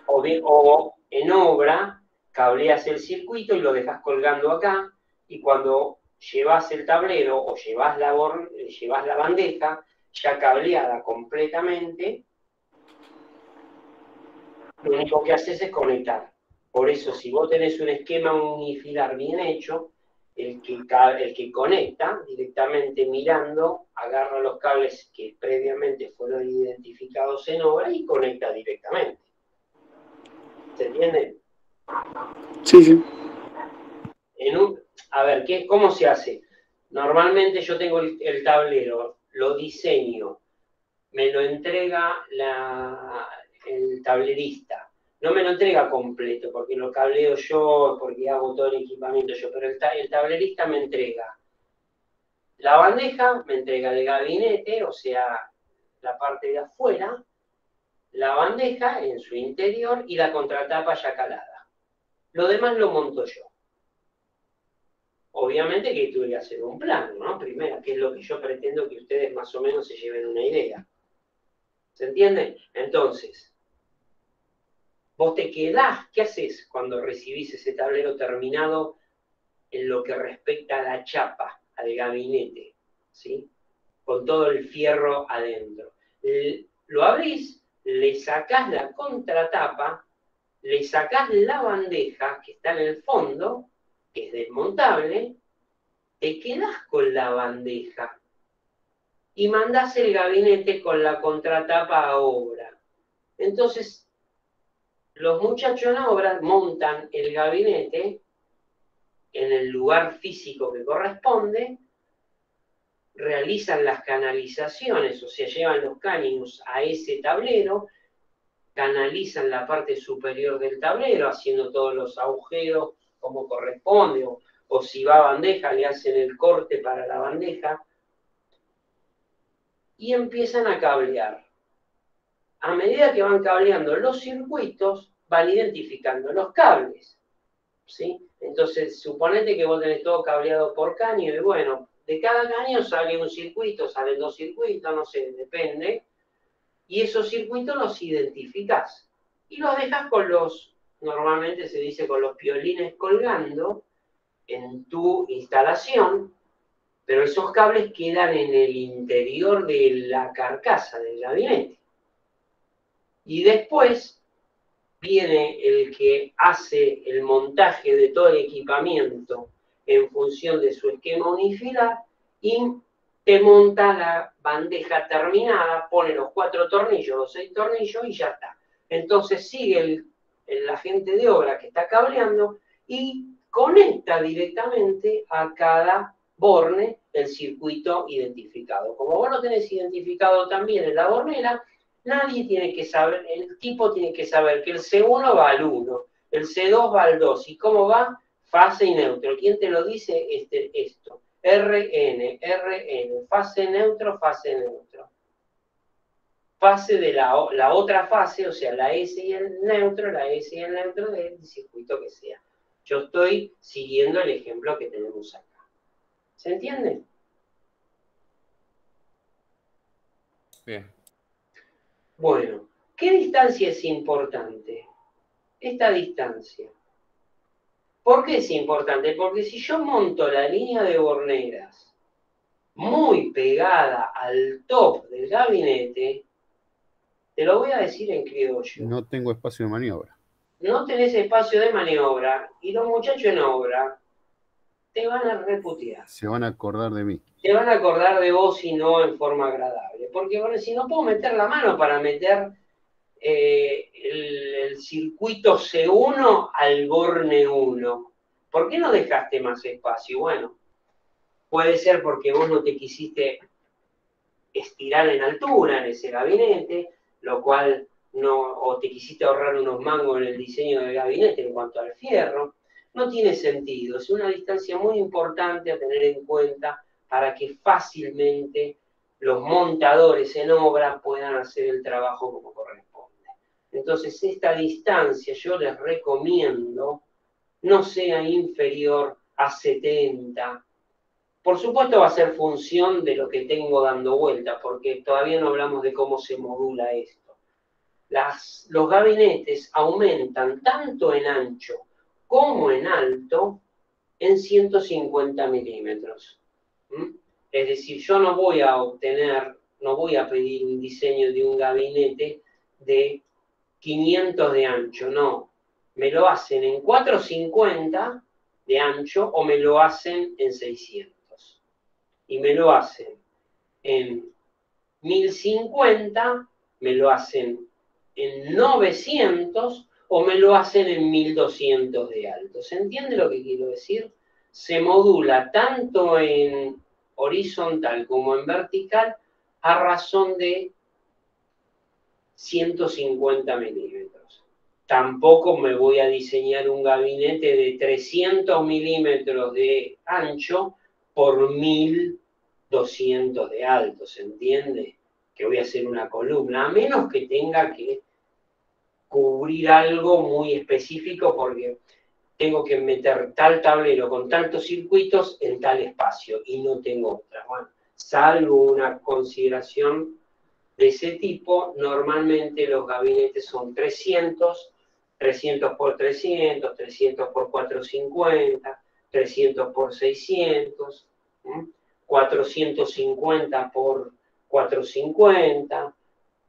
O en obra, cableas el circuito y lo dejas colgando acá, y cuando llevas el tablero o llevas la bandeja ya cableada completamente, lo único que haces es conectar. Por eso, si vos tenés un esquema unifilar bien hecho, el que conecta directamente mirando, agarra los cables que previamente fueron identificados en obra y conecta directamente. ¿Se entiende? Sí. A ver, ¿cómo se hace? Normalmente yo tengo el tablero, lo diseño, me lo entrega el tablerista. No me lo entrega completo, porque lo cableo yo, porque hago todo el equipamiento yo, pero el tablerista me entrega la bandeja, me entrega el gabinete, o sea, la parte de afuera, la bandeja en su interior y la contratapa ya calada. Lo demás lo monto yo. Obviamente que tuve que hacer un plano, ¿no? Primero, que es lo que yo pretendo que ustedes más o menos se lleven una idea. ¿Se entiende? Entonces, vos te quedás, ¿qué haces cuando recibís ese tablero terminado en lo que respecta a la chapa, al gabinete, ¿sí? Con todo el fierro adentro. Lo abrís, le sacás la contratapa, le sacás la bandeja que está en el fondo, que es desmontable, te quedás con la bandeja y mandás el gabinete con la contratapa a obra. Entonces, los muchachos en obra montan el gabinete en el lugar físico que corresponde, realizan las canalizaciones, o sea, llevan los cánions a ese tablero, canalizan la parte superior del tablero, haciendo todos los agujeros como corresponde, o si va a bandeja, le hacen el corte para la bandeja, y empiezan a cablear. A medida que van cableando los circuitos, van identificando los cables, ¿sí? Entonces, suponete que vos tenés todo cableado por caño, y bueno, de cada caño sale un circuito, salen 2 circuitos, no sé, depende, y esos circuitos los identificás, y los dejás normalmente se dice con los piolines colgando en tu instalación, pero esos cables quedan en el interior de la carcasa del gabinete. Y después viene el que hace el montaje de todo el equipamiento en función de su esquema unifilar y te monta la bandeja terminada, pone los 4 tornillos, los 6 tornillos y ya está. Entonces sigue el agente de obra que está cableando y conecta directamente a cada borne el circuito identificado. Como vos lo tenés identificado también en la bornera, nadie tiene que saber, el tipo tiene que saber que el C1 va al 1, el C2 va al 2, y cómo va, fase y neutro. ¿Quién te lo dice? Esto. RN, fase neutro, fase neutro. Fase de la otra fase, o sea, la S y el neutro del circuito que sea. Yo estoy siguiendo el ejemplo que tenemos acá. ¿Se entiende? Bien. Bueno, ¿qué distancia es importante? Esta distancia. ¿Por qué es importante? Porque si yo monto la línea de borneras muy pegada al top del gabinete, te lo voy a decir en criollo. No tengo espacio de maniobra. No tenés espacio de maniobra y los muchachos en obra te van a reputear. Se van a acordar de mí. Te van a acordar de vos y no en forma agradable. Porque bueno, si no puedo meter la mano para meter el circuito C1 al borne 1. ¿Por qué no dejaste más espacio? Bueno, puede ser porque vos no te quisiste estirar en altura en ese gabinete, lo cual no, o te quisiste ahorrar unos mangos en el diseño del gabinete en cuanto al fierro. No tiene sentido, es una distancia muy importante a tener en cuenta para que fácilmente los montadores en obra puedan hacer el trabajo como corresponde. Entonces, esta distancia yo les recomiendo no sea inferior a 70. Por supuesto va a ser función de lo que tengo dando vuelta, porque todavía no hablamos de cómo se modula esto. Los gabinetes aumentan tanto en ancho como en alto en 150 milímetros. Es decir, yo no voy a pedir un diseño de un gabinete de 500 de ancho, no. Me lo hacen en 450 de ancho o me lo hacen en 600. Y me lo hacen en 1050, me lo hacen en 900 o me lo hacen en 1200 de alto. ¿Se entiende lo que quiero decir? Se modula tanto en horizontal como en vertical a razón de 150 milímetros. Tampoco me voy a diseñar un gabinete de 300 milímetros de ancho por 1200 de alto, ¿se entiende? Que voy a hacer una columna, a menos que tenga que cubrir algo muy específico porque tengo que meter tal tablero con tantos circuitos en tal espacio y no tengo otra. Bueno, salvo una consideración de ese tipo, normalmente los gabinetes son 300, 300 por 300, 300 por 450, 300 por 600, 450 por 450,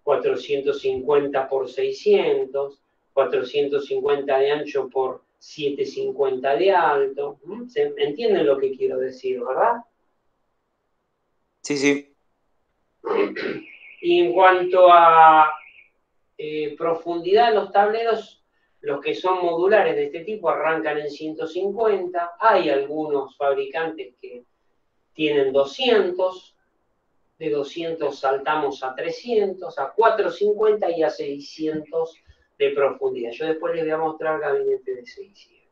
450 por 600, 450 de ancho por 750 de alto. ¿Se entienden lo que quiero decir, verdad? Sí, sí. Y en cuanto a profundidad de los tableros, los que son modulares de este tipo arrancan en 150. Hay algunos fabricantes que tienen 200. De 200 saltamos a 300, a 450 y a 600 de profundidad. Yo después les voy a mostrar gabinete de 600.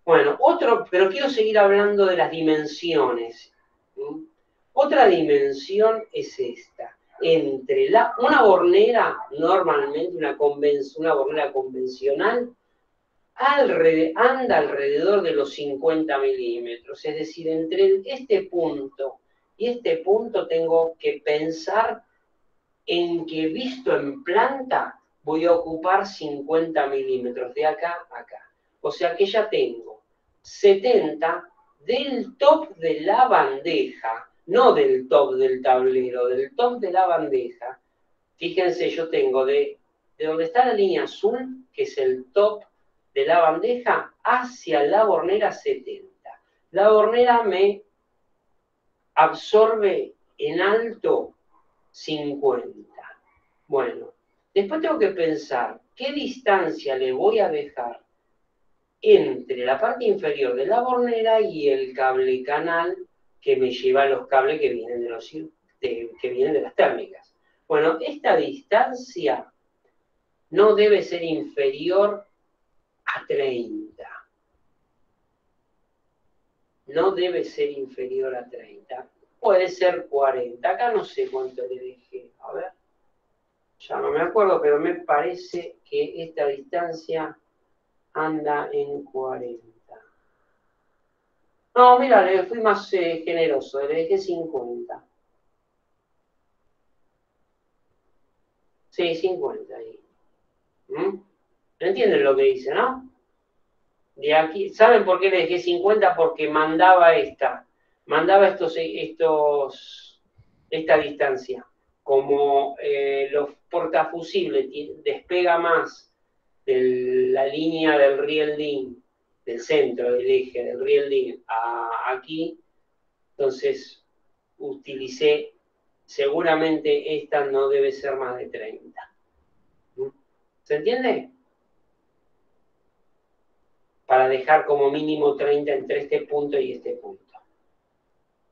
Bueno, pero quiero seguir hablando de las dimensiones. Otra dimensión es esta. Entre una bornera, normalmente una bornera convencional, anda alrededor de los 50 milímetros. Es decir, entre este punto y este punto tengo que pensar en que visto en planta voy a ocupar 50 milímetros de acá a acá. O sea que ya tengo 70 del top de la bandeja, no del top del tablero, del top de la bandeja. Fíjense, yo tengo de donde está la línea azul, que es el top de la bandeja, hacia la bornera 70. La bornera me absorbe en alto 50. Bueno, después tengo que pensar qué distancia le voy a dejar entre la parte inferior de la bornera y el cable canal que me lleva los cables que vienen de las térmicas. Bueno, esta distancia no debe ser inferior a 30. No debe ser inferior a 30. Puede ser 40. Acá no sé cuánto le dejé. A ver. Ya no me acuerdo, pero me parece que esta distancia anda en 40. No, mira, le fui más generoso. Le dejé 50. Sí, 50 ahí. ¿Entienden lo que dice, no? De aquí, ¿saben por qué le dejé 50? Porque mandaba esta distancia. Como los portafusibles despega más de la línea del rielding, del centro del eje del rielding a aquí, entonces utilicé, seguramente esta no debe ser más de 30. ¿Se entiende? Para dejar como mínimo 30 entre este punto y este punto.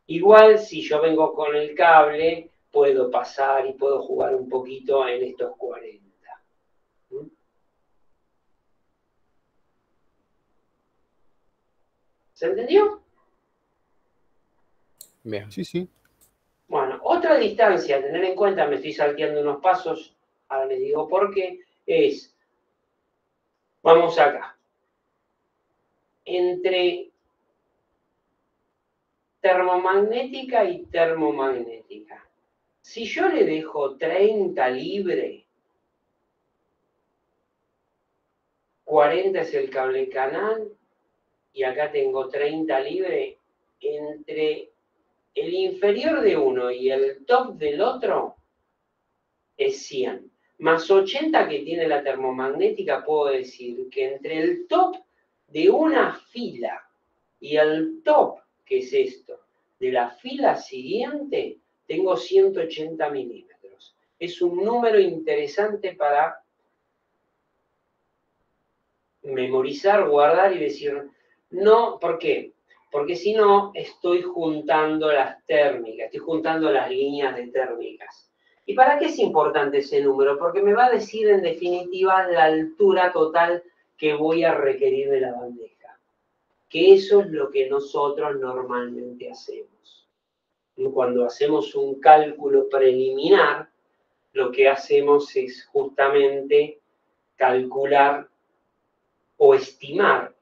Igual, si yo vengo con el cable, puedo pasar y puedo jugar un poquito en estos 40. ¿Se entendió? Bien. Sí, sí. Bueno, otra distancia a tener en cuenta, me estoy salteando unos pasos, ahora les digo por qué, es, vamos acá, entre termomagnética y termomagnética. Si yo le dejo 30 libre, 40 es el cable canal, y acá tengo 30 libre, entre el inferior de uno y el top del otro es 100. Más 80 que tiene la termomagnética, puedo decir que entre el top de una fila y el top, que es esto, de la fila siguiente, tengo 180 milímetros. Es un número interesante para memorizar, guardar y decir, no, ¿por qué? Porque si no, estoy juntando las térmicas, estoy juntando las líneas de térmicas. ¿Y para qué es importante ese número? Porque me va a decir, en definitiva, la altura total que voy a requerir de la bandeja. Que eso es lo que nosotros normalmente hacemos. Cuando hacemos un cálculo preliminar, lo que hacemos es justamente calcular o estimar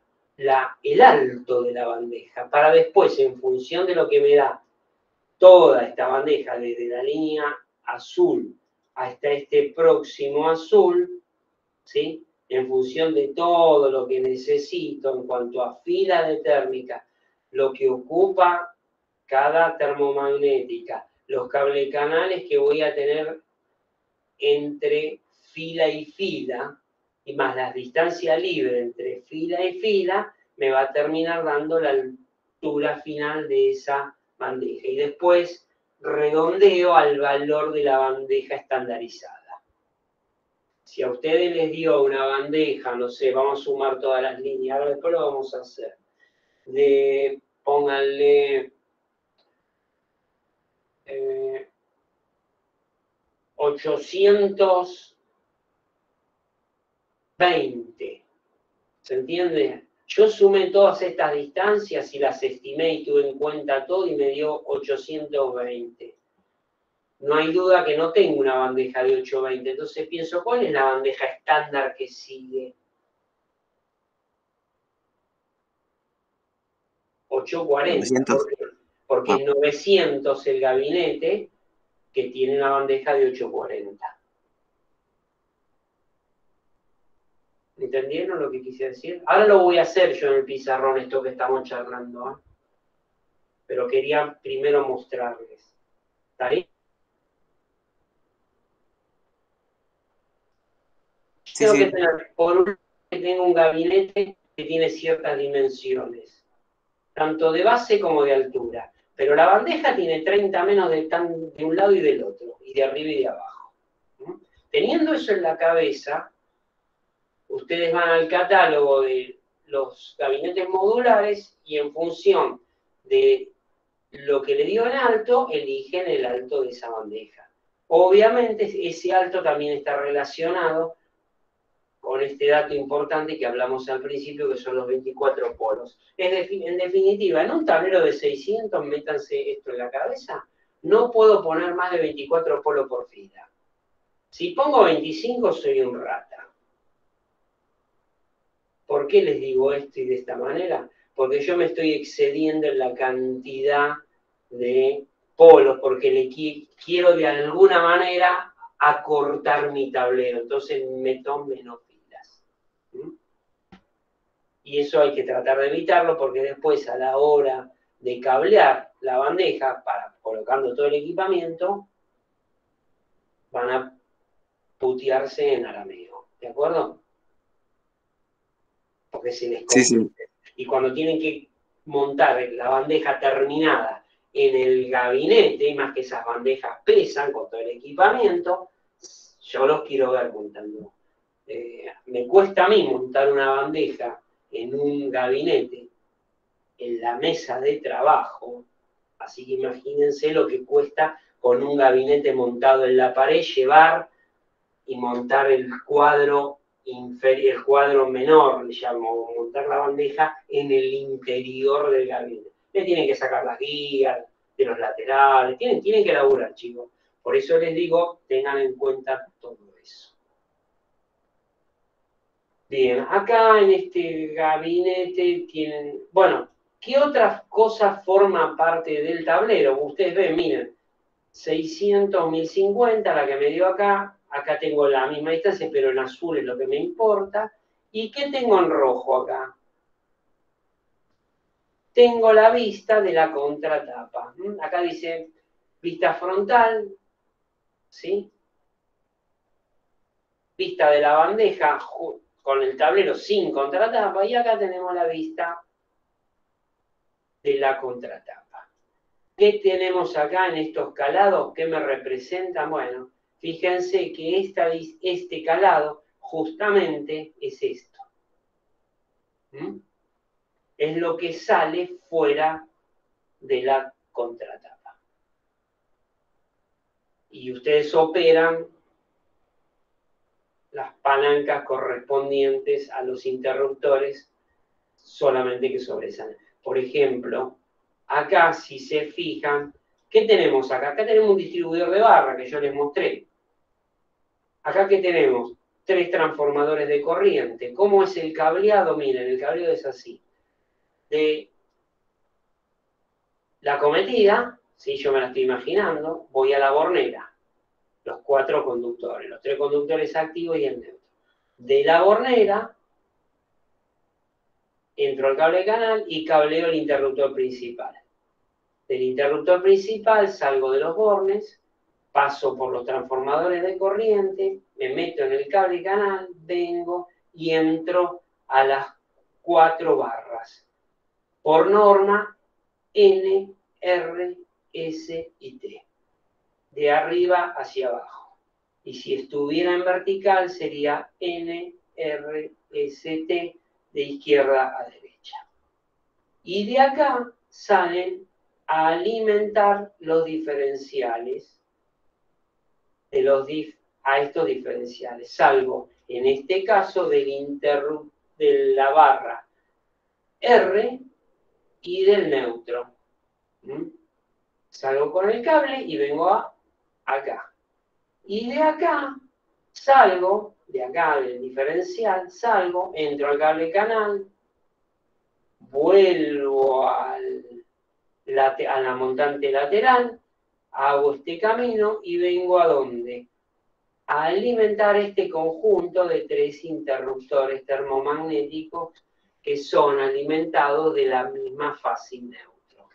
el alto de la bandeja, para después, en función de lo que me da toda esta bandeja, desde la línea azul hasta este próximo azul, ¿sí? En función de todo lo que necesito en cuanto a fila de térmica, lo que ocupa cada termomagnética, los cablecanales que voy a tener entre fila y fila, y más la distancia libre entre fila y fila, me va a terminar dando la altura final de esa bandeja. Y después redondeo al valor de la bandeja estandarizada. Si a ustedes les dio una bandeja, no sé, vamos a sumar todas las líneas, ahora después lo vamos a hacer. Pónganle 820. ¿Se entiende? Yo sumé todas estas distancias y las estimé y tuve en cuenta todo y me dio 820. No hay duda que no tengo una bandeja de 820. Entonces pienso, ¿cuál es la bandeja estándar que sigue? 840. 900. Porque es 900 el gabinete que tiene una bandeja de 840. ¿Entendieron lo que quise decir? Ahora lo voy a hacer yo en el pizarrón, esto que estamos charlando, ¿eh? Pero quería primero mostrarles. ¿Está ahí? Sí, Tengo sí. que tener, por un lado, que tengo un gabinete que tiene ciertas dimensiones, tanto de base como de altura. Pero la bandeja tiene 30 menos de un lado y del otro, y de arriba y de abajo. Teniendo eso en la cabeza, ustedes van al catálogo de los gabinetes modulares y en función de lo que le dio en alto, eligen el alto de esa bandeja. Obviamente, ese alto también está relacionado con este dato importante que hablamos al principio, que son los 24 polos. En definitiva, en un tablero de 600, métanse esto en la cabeza, no puedo poner más de 24 polos por fila. Si pongo 25, soy un rata. ¿Por qué les digo esto y de esta manera? Porque yo me estoy excediendo en la cantidad de polos, porque le quiero de alguna manera acortar mi tablero, entonces meto menos filas. Y eso hay que tratar de evitarlo, porque después a la hora de cablear la bandeja, para colocando todo el equipamiento, van a putearse en arameo, ¿de acuerdo? Porque se les complica. Sí, sí. Y cuando tienen que montar la bandeja terminada en el gabinete, y más que esas bandejas pesan con todo el equipamiento, yo los quiero ver montando Me cuesta a mí montar una bandeja en un gabinete, en la mesa de trabajo, así que imagínense lo que cuesta con un gabinete montado en la pared, llevar y montar el cuadro inferior, el cuadro menor, le llamo, montar la bandeja en el interior del gabinete. Le tienen que sacar las guías de los laterales, tienen que laburar, chicos. Por eso les digo, tengan en cuenta todo eso. Bien, acá en este gabinete tienen, bueno, ¿qué otras cosas forman parte del tablero? Ustedes ven, miren, 600, 1050, la que me dio acá. Acá tengo la misma distancia, pero en azul es lo que me importa. ¿Y qué tengo en rojo acá? Tengo la vista de la contratapa. Acá dice vista frontal, ¿sí? Vista de la bandeja con el tablero sin contratapa. Y acá tenemos la vista de la contratapa. ¿Qué tenemos acá en estos calados? ¿Qué me representan? Bueno, fíjense que este calado justamente es esto. Es lo que sale fuera de la contratapa. Y ustedes operan las palancas correspondientes a los interruptores solamente que sobresalen. Por ejemplo, acá si se fijan, ¿qué tenemos acá? Acá tenemos un distribuidor de barra que yo les mostré. Acá ¿qué tenemos? 3 transformadores de corriente. ¿Cómo es el cableado? Miren, el cableado es así. De la cometida, si yo me la estoy imaginando, voy a la bornera. Los 4 conductores, los 3 conductores activos y el neutro. De la bornera, entro al cable canal y cableo el interruptor principal. Del interruptor principal salgo de los bornes, paso por los transformadores de corriente, me meto en el cable canal, vengo y entro a las 4 barras. Por norma, N, R, S y T. De arriba hacia abajo. Y si estuviera en vertical sería N, R, S, T, de izquierda a derecha. Y de acá salen a alimentar los diferenciales a estos diferenciales. Salgo, en este caso, de la barra R y del neutro. Salgo con el cable y vengo acá. Y de acá salgo, del diferencial, salgo, entro al cable canal, vuelvo a la montante lateral, hago este camino y vengo ¿a dónde? A alimentar este conjunto de 3 interruptores termomagnéticos que son alimentados de la misma fase neutro.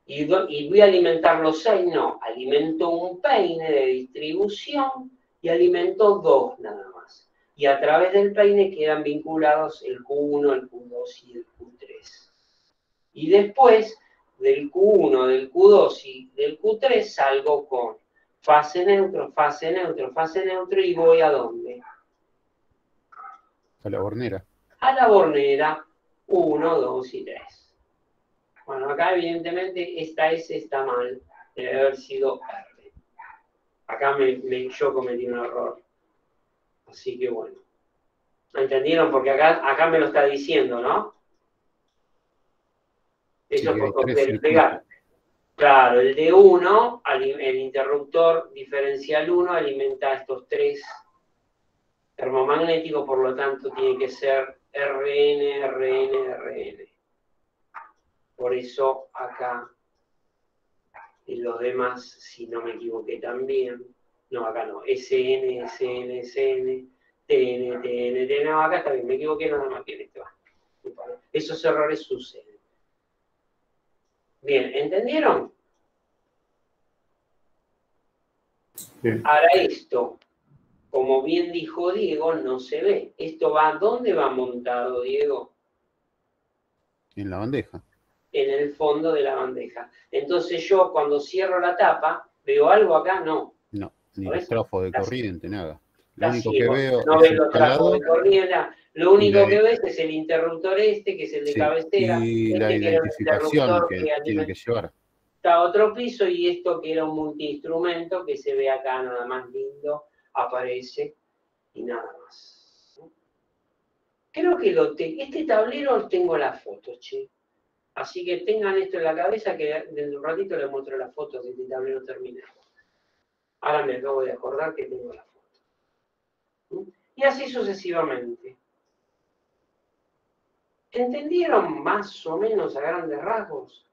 Y voy a alimentar los 6, no, alimento un peine de distribución y alimento 2 nada más. Y a través del peine quedan vinculados el Q1, el Q2 y el Q3. Y después del Q1, del Q2 y del Q3 salgo con fase neutro, fase neutro, fase neutro y voy ¿a dónde? A la bornera. A la bornera 1, 2 y 3. Bueno, acá evidentemente esta S está mal, debe haber sido R. Acá yo cometí un error. Así que bueno. ¿Entendieron? Porque acá me lo está diciendo, ¿no? Eso Sí, es por hay 3 desplegar. Claro, el de 1, el interruptor diferencial 1 alimenta a estos 3 termomagnéticos, por lo tanto tiene que ser RN, RN, RN. Por eso acá, en los demás, si no me equivoqué también, no, acá no, SN, SN, SN, TN, TN, TN, no, acá está bien, me equivoqué nada más que en este va. Esos errores suceden. Bien, ¿entendieron? Bien. Ahora esto, como bien dijo Diego, no se ve. ¿Esto va, dónde va montado, Diego? En la bandeja. En el fondo de la bandeja. Entonces yo cuando cierro la tapa, ¿veo algo acá? No. No, ni ¿Por los eso? trafos de corriente, nada. Lo único que veo no es ves el los trapos taladro de corriente, lo y único que ves es el interruptor que es el de sí, cabecera, y la que era un identificación interruptor que que tienen que llevar. alimenta otro piso y esto que era un multiinstrumento que se ve acá nada más lindo, aparece y nada más. Creo que este tablero tengo las fotos, che. Así que tengan esto en la cabeza que dentro de un ratito les muestro las fotos de este tablero terminado. Ahora me acabo de acordar que tengo las fotos. Y así sucesivamente. ¿Entendieron más o menos a grandes rasgos?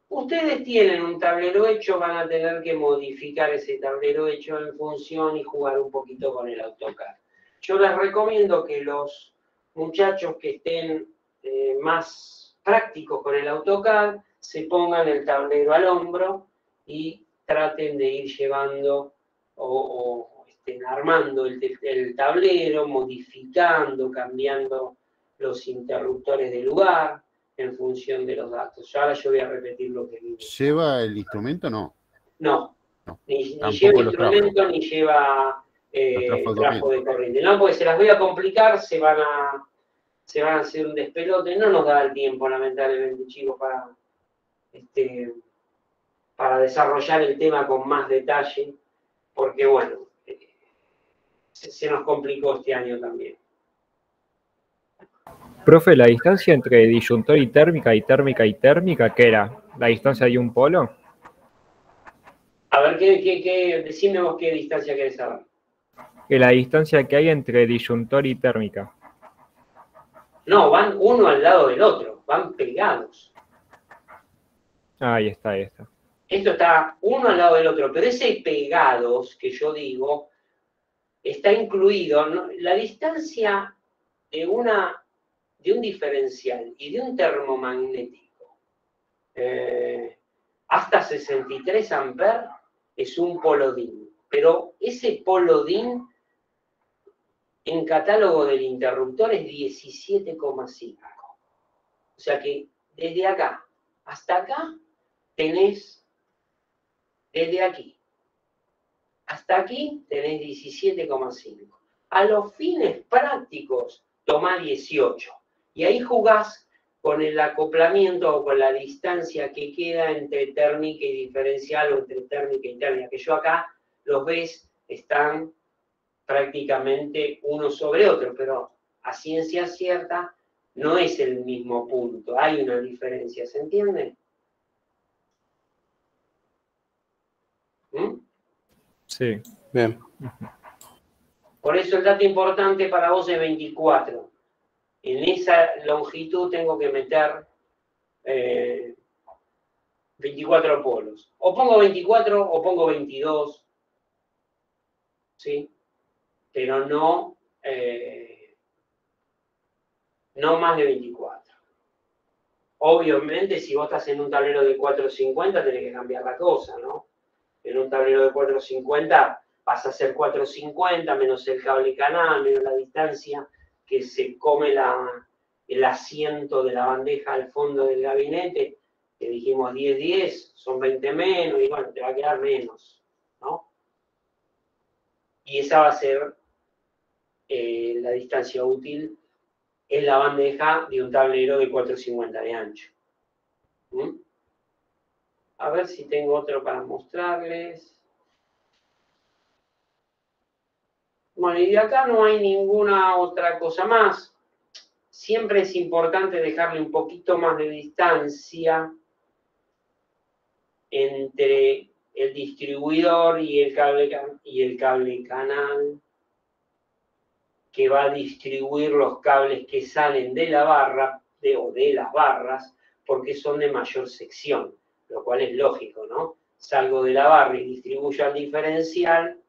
Ustedes tienen un tablero hecho, van a tener que modificar ese tablero hecho en función y jugar un poquito con el AutoCAD. Yo les recomiendo que los muchachos que estén más prácticos con el AutoCAD se pongan el tablero al hombro y traten de ir llevando o estén armando el tablero, modificando, cambiando los interruptores de lugar en función de los datos. Ahora yo voy a repetir lo que vi. ¿Lleva el instrumento? No. No, No. ni Tampoco lleva los trapos. instrumento, ni lleva Los trapos de trapo de corriente. No, porque se las voy a complicar, se van a hacer un despelote. No nos da el tiempo, lamentablemente, chicos, para desarrollar el tema con más detalle, porque bueno, se nos complicó este año también. Profe, la distancia entre disyuntor y térmica y térmica y térmica, ¿qué era? ¿La distancia de un polo? A ver, decime vos qué distancia querés saber. Que la distancia que hay entre disyuntor y térmica. No, van uno al lado del otro, van pegados. Ahí está, ahí está. Esto está uno al lado del otro, pero ese pegados que yo digo está incluido, ¿no? La distancia de un diferencial y de un termomagnético hasta 63 amperes es un polodín, pero ese polodín en catálogo del interruptor es 17,5. O sea que desde acá hasta acá tenés, desde aquí hasta aquí tenés 17,5. A los fines prácticos tomá 18. Y ahí jugás con el acoplamiento o con la distancia que queda entre térmica y diferencial o entre térmica y térmica. Que yo acá los ves, están prácticamente uno sobre otro, pero a ciencia cierta no es el mismo punto. Hay una diferencia, ¿se entiende? ¿Mm? Sí. Bien. Por eso el dato importante para vos es 24. En esa longitud tengo que meter 24 polos. O pongo 24 o pongo 22. ¿Sí? Pero no más de 24. Obviamente, si vos estás en un tablero de 450, tenés que cambiar la cosa, ¿no? En un tablero de 450 vas a hacer 450 menos el cable canal, menos la distancia que se come el asiento de la bandeja al fondo del gabinete, que dijimos 10, son 20 menos, y bueno, te va a quedar menos, ¿no? Y esa va a ser la distancia útil en la bandeja de un tablero de 450 de ancho. ¿Mm? A ver si tengo otro para mostrarles. Bueno, y de acá no hay ninguna otra cosa más. Siempre es importante dejarle un poquito más de distancia entre el distribuidor y el cable canal que va a distribuir los cables que salen de la barra o de las barras porque son de mayor sección, lo cual es lógico, ¿no? Salgo de la barra y distribuyo al diferencial,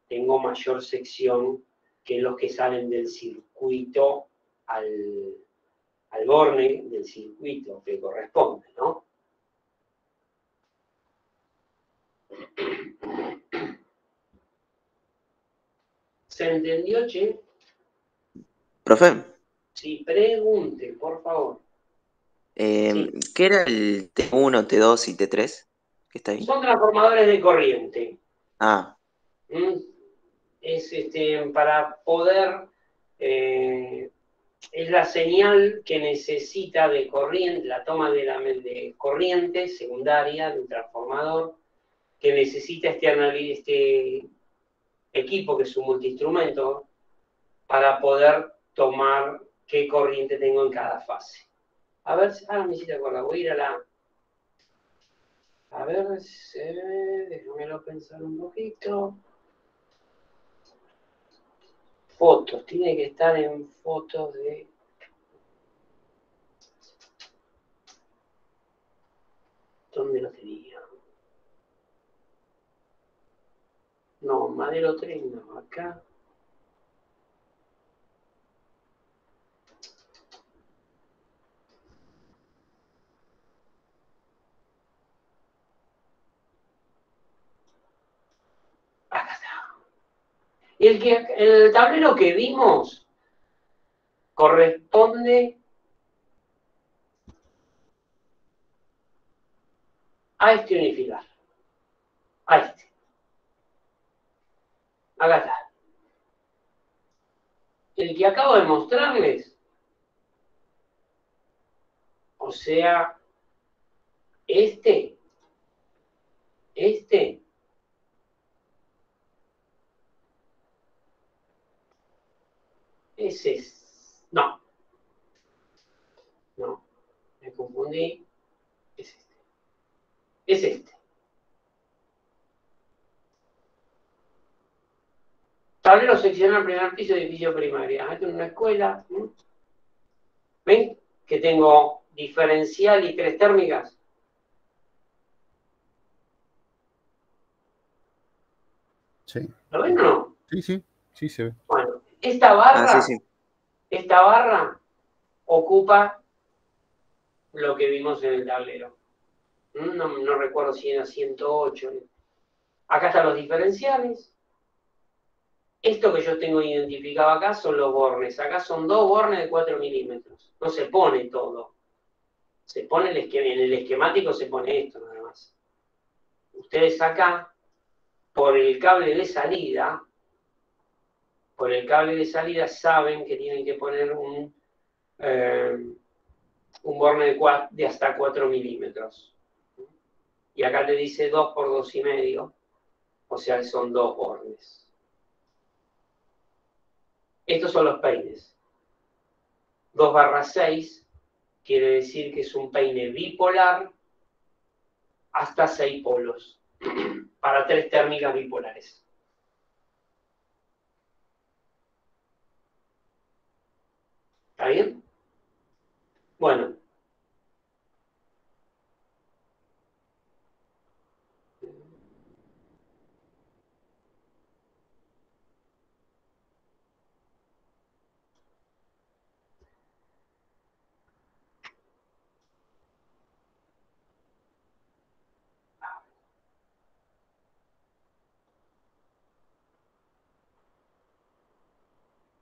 tengo mayor sección que los que salen del circuito al borne del circuito que corresponde, ¿no? ¿Se entendió, che? Profe, Sí, pregunte, por favor. Sí. ¿qué era el T1, T2 y T3 que está ahí? Son transformadores de corriente. Ah, es para poder, es la señal que necesita de corriente, la toma de corriente secundaria de un transformador, que necesita este equipo que es un multiinstrumento para poder tomar qué corriente tengo en cada fase. A ver, ahora me hiciste acordar, voy a ir a la... A ver, déjamelo pensar un poquito. Fotos, tiene que estar en fotos de... ¿Dónde lo tenía? No, Madero 3 no, acá. Acá está. El tablero que vimos corresponde a este unificar. A este. Acá está. El que acabo de mostrarles, o sea, este, ese es, no, me confundí, es este. Tablero seccional primer piso, edificio primaria. Esto es una escuela. ¿Ven? Que tengo diferencial y 3 térmicas. Sí. ¿Lo ven o no? Sí se ve. Bueno, esta barra, sí. esta barra ocupa lo que vimos en el tablero. No recuerdo si era 108. Acá están los diferenciales. Esto que yo tengo identificado acá son los bornes. Acá son 2 bornes de 4 milímetros. No se pone todo. Se pone en el esquemático se pone esto nada más. Ustedes acá, por el cable de salida, saben que tienen que poner un borne de hasta 4 milímetros. Y acá te dice 2 por 2,5. O sea, son 2 bornes. Estos son los peines. 2/6 quiere decir que es un peine bipolar hasta 6 polos para 3 térmicas bipolares. ¿Está bien? Bueno.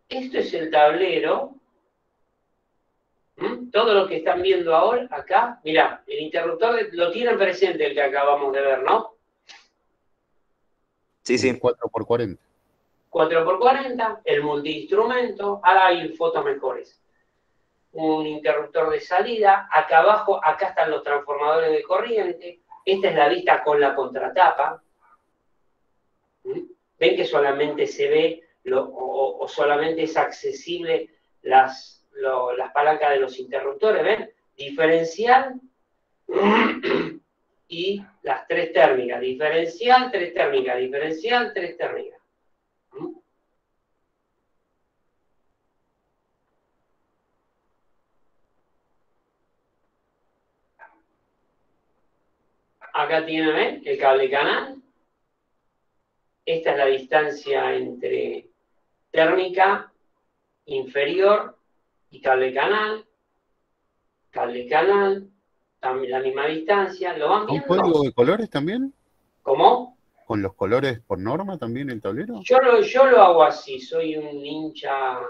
Esto es el tablero. Todo lo que están viendo ahora, acá, mirá, el interruptor lo tienen presente el que acabamos de ver, ¿no? Sí. 4x40. 4x40, el multiinstrumento, ahora hay fotos mejores. Un interruptor de salida, acá abajo, acá están los transformadores de corriente, esta es la vista con la contratapa. Ven que solamente se ve o solamente es accesible las palancas de los interruptores, ¿ven? Diferencial y las 3 térmicas. Diferencial, 3 térmicas. Diferencial, 3 térmicas. Acá tienen, ¿ven? El cable canal. Esta es la distancia entre térmica inferior y cable canal. Cable canal, también la misma distancia. ¿Lo van ¿Con viendo? código de colores también? ¿Cómo? ¿Con los colores por norma también el tablero? Yo lo hago así, soy un hincha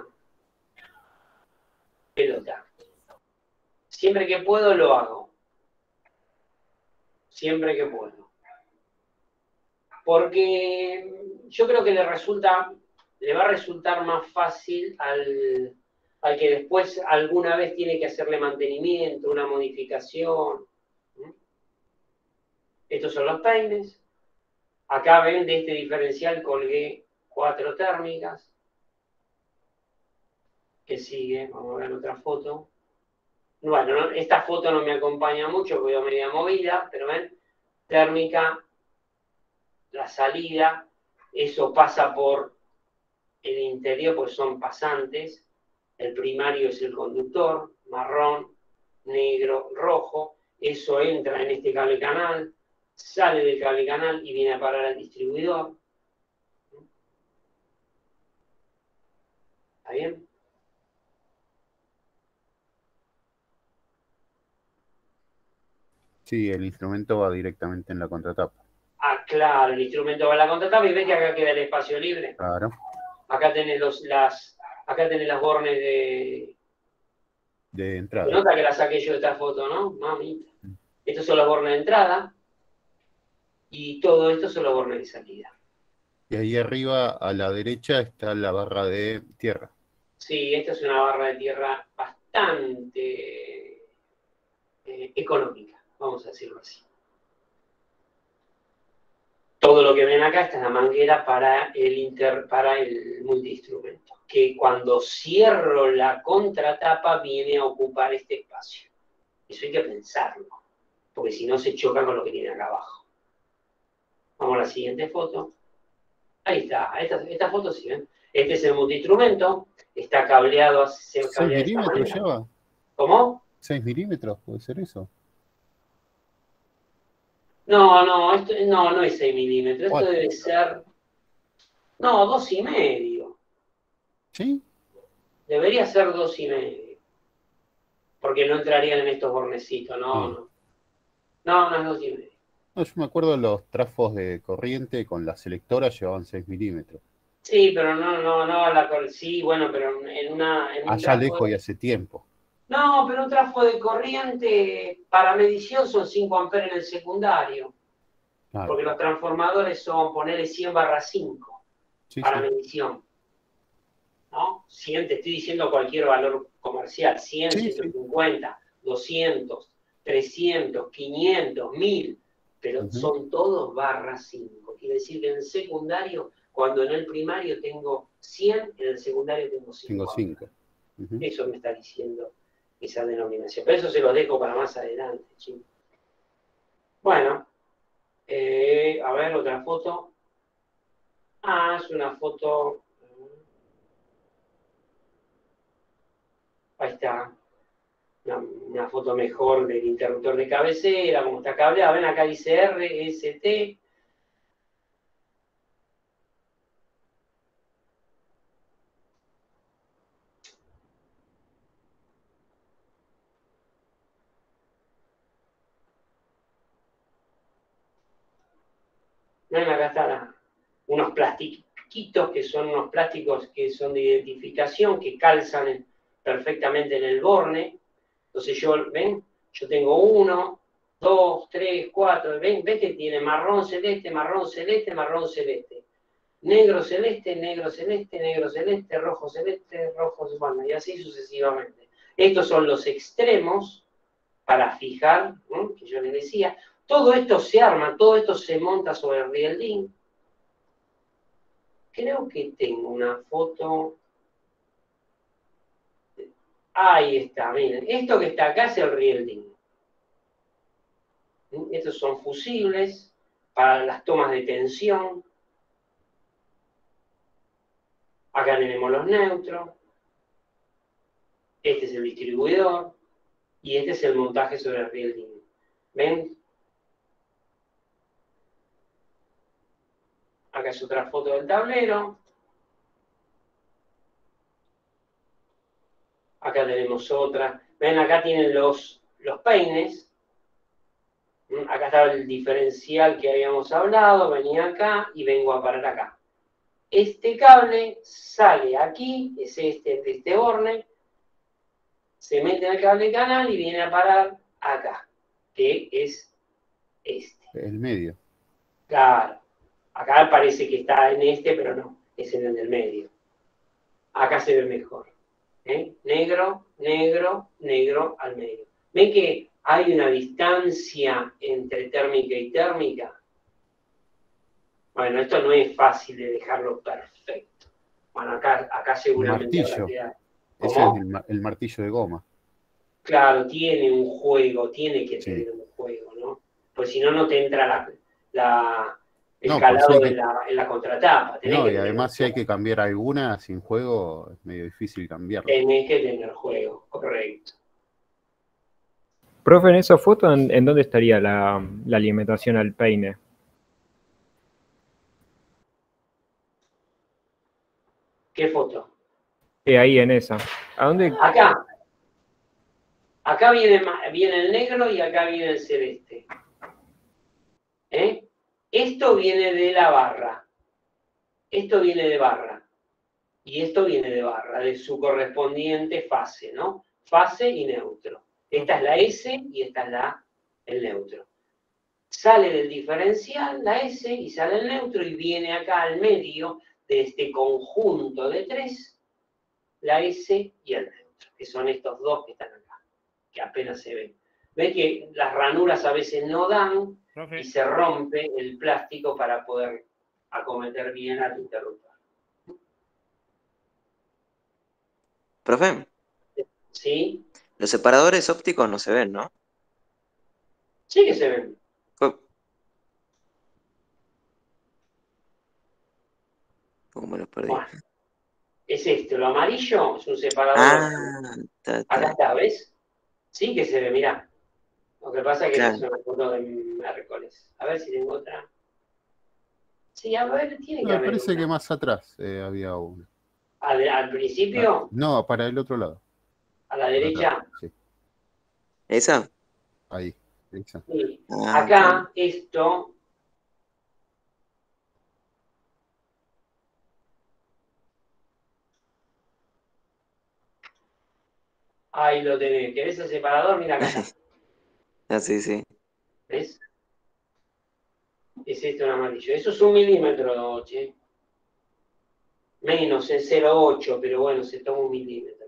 pelota. Siempre que puedo lo hago. Siempre que puedo. Porque yo creo que le resulta le va a resultar más fácil al que después alguna vez tiene que hacerle mantenimiento, una modificación. Estos son los peines. Acá ven, de este diferencial colgué 4 térmicas. ¿Qué sigue? Vamos a ver otra foto. Bueno, esta foto no me acompaña mucho porque veo media movida, pero ven, térmica, la salida, eso pasa por el interior, pues son pasantes. El primario es el conductor, marrón, negro, rojo. Eso entra en este cable canal, sale del cable canal y viene a parar al distribuidor. ¿Está bien? Sí, el instrumento va directamente en la contratapa. Ah, claro, el instrumento va a la contratapa y ves que acá queda el espacio libre. Claro. Acá tenés acá tenés las bornes de entrada. Se nota que la saqué yo de esta foto, ¿no? Mamita. Estos son los bornes de entrada y todo esto son los bornes de salida. Y ahí arriba a la derecha está la barra de tierra. Sí, esta es una barra de tierra bastante económica, vamos a decirlo así. Todo lo que ven acá, esta es la manguera para el multiinstrumento, que cuando cierro la contratapa viene a ocupar este espacio. Eso hay que pensarlo, porque si no se choca con lo que tiene acá abajo. Vamos a la siguiente foto. Ahí está, esta foto sí, ¿ven? Este es el multiinstrumento, está cableado, se 6 cablea de esta milímetros manera. lleva. ¿Cómo? 6 milímetros, puede ser eso. No, esto no es 6 milímetros, esto 4. debe ser, no, 2,5. ¿Sí? Debería ser 2,5. Porque no entrarían en estos bornecitos, no es 2,5. No, yo me acuerdo los trafos de corriente con la selectora llevaban 6 milímetros. Sí, pero sí, bueno, pero en un Allá trafo lejos y hace tiempo. No, pero un trafo de corriente para medición son 5 amperes en el secundario. Claro. Porque los transformadores son ponerle 100/5 Sí, para sí. medición. ¿No? 100, te estoy diciendo cualquier valor comercial. 100, Sí, 150, 200, 300, 500, 1000. Pero son todos /5. Quiere decir que en el secundario, cuando en el primario tengo 100, en el secundario tengo 5. Tengo 5. Eso me está diciendo esa denominación. Pero eso se lo dejo para más adelante, chicos. Bueno, a ver, otra foto. Es una foto. Ahí está. Una foto mejor del interruptor de cabecera, como está cableado. Ven, acá dice RST. Ven, acá están unos plastiquitos que son unos plásticos que son de identificación, que calzan perfectamente en el borne. Entonces ¿ven? Yo tengo 1, 2, 3, 4, ¿ven? ¿Ves que tiene marrón celeste, marrón celeste, marrón celeste? Negro celeste, negro celeste, negro celeste, rojo celeste, rojo celeste, bueno, y así sucesivamente. Estos son los extremos para fijar, ¿no? Que yo les decía. Todo esto se arma, todo esto se monta sobre el rielding. Creo que tengo una foto. Ahí está, miren. Esto que está acá es el rielding. Estos son fusibles para las tomas de tensión. Acá tenemos los neutros. Este es el distribuidor. Y este es el montaje sobre el rielding. ¿Ven? Acá es otra foto del tablero. Acá tenemos otra. Ven, acá tienen los peines. Acá estaba el diferencial que habíamos hablado. Venía acá y vengo a parar acá. Este cable sale aquí, es este de este borne, se mete en el cable canal y viene a parar acá, que es este. El medio. Claro. Acá parece que está en este, pero no, es en el del medio. acá se ve mejor. Negro, negro, negro al medio. ¿Ven que hay una distancia entre térmica y térmica? Bueno, esto no es fácil de dejarlo perfecto. Bueno, acá seguramente habrá Martillo. quedado. Ese ¿Cómo? es el martillo de goma. Claro, tiene un juego, tiene que Sí. tener un juego, ¿no? Pues si no, no te entra el No, pues calado sí hay en que, la contratapa. no, y además si hay que cambiar alguna sin juego, es medio difícil cambiarla. Tenés que tener juego, correcto. Profe, en esa foto, ¿en dónde estaría la alimentación al peine? ¿Qué foto? Ahí en esa. ¿A dónde? Acá. Acá viene el negro y acá viene el celeste. Esto viene de la barra. Esto viene de barra. Y esto viene de barra, de su correspondiente fase, ¿no? Fase y neutro. Esta es la S y esta es el neutro. Sale del diferencial la S y sale el neutro y viene acá al medio de este conjunto de tres, la S y el neutro, que son estos dos que están acá, que apenas se ven. Ven que las ranuras a veces no dan Profe, y se rompe el plástico para poder acometer bien al interruptor. Profe, ¿Sí? los separadores ópticos no se ven, ¿no? Sí que se ven. Co- ¿Cómo los perdí? Bueno, es este, lo amarillo es un separador óptico. Ah, Acá está, ¿ves? Sí que se ve, mirá. Lo que pasa es que esta claro. es una foto de miércoles. A ver si tengo otra. Sí, a ver, tiene que Me haber parece que una. más atrás había uno. Al principio, No, para el otro lado. a la Para derecha. atrás. Sí, ¿Esa? ahí. Esa. Sí. Ah, Acá, claro. esto. Ahí lo tenés. ¿Querés el separador? Mira, acá está. Ah, sí, sí. ¿Ves? Es este un amarillo. Eso es 1 milímetro, che. Menos, es 0,8, pero bueno, se toma 1 milímetro.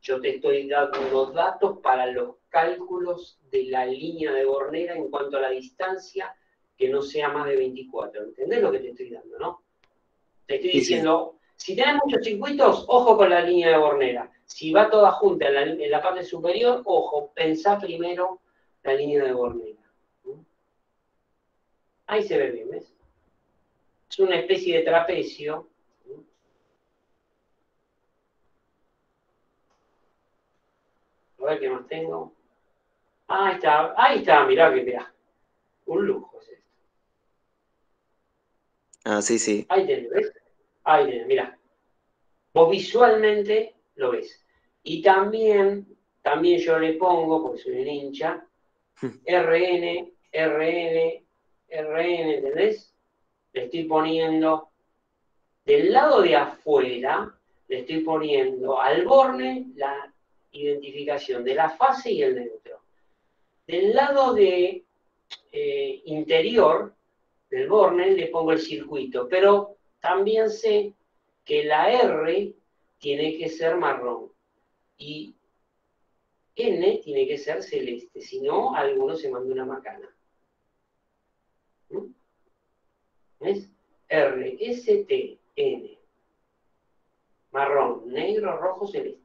Yo te estoy dando los datos para los cálculos de la línea de Bornera en cuanto a la distancia que no sea más de 24. ¿Entendés lo que te estoy dando, no? Te estoy Sí, sí. diciendo, si tenés muchos circuitos, ojo con la línea de Bornera. Si va toda junta en la parte superior, ojo, pensá primero la línea de Bornera. Ahí se ve bien, ¿ves? Es una especie de trapecio. A ver qué más tengo. Ahí está, mirá, un lujo es esto. Ah, sí, sí. Ahí tenés, ¿ves? Ahí tenés, mirá. Vos visualmente lo ves. Y también yo le pongo, porque soy un hincha, RN, RN, RN, ¿entendés? Le estoy poniendo, del lado de afuera, le estoy poniendo al borne la identificación de la fase y el neutro. Del lado de interior del borne le pongo el circuito, pero también sé que la R tiene que ser marrón y N tiene que ser celeste, si no, alguno se manda una macana. ¿Ves? R, S, T, N. Marrón, negro, rojo, celeste.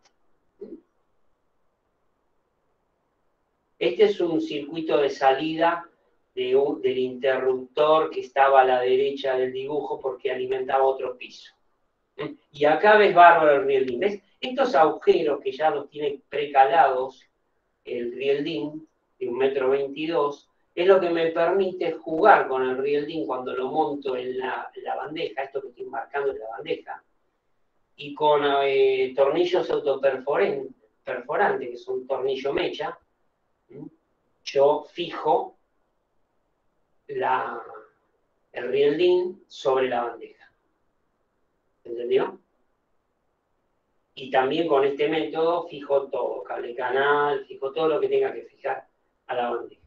Este es un circuito de salida del interruptor que estaba a la derecha del dibujo porque alimentaba otro piso. Y acá ves bárbaro el rielding. ¿Ves? Estos agujeros que ya los tiene precalados el rielding de 1,22 m, es lo que me permite jugar con el rielding cuando lo monto en la bandeja, esto que estoy marcando en la bandeja, y con tornillos autoperforantes, que son tornillo mecha, yo fijo el rielding sobre la bandeja. ¿Entendió? Y también con este método fijo todo, cable canal, fijo todo lo que tenga que fijar a la bandeja.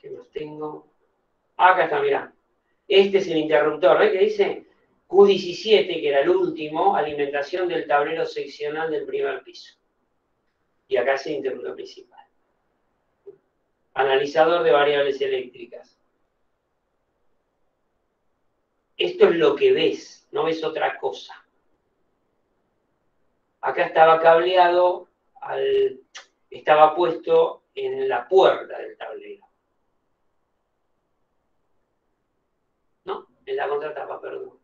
¿Qué más tengo? Acá está, mirá. Este es el interruptor, ¿ves que dice? Q17, que era el último, alimentación del tablero seccional del primer piso. Y acá es el interruptor principal. Analizador de variables eléctricas. Esto es lo que ves, no ves otra cosa. Acá estaba cableado, estaba puesto en la puerta del tablero. No, en la contratapa, perdón.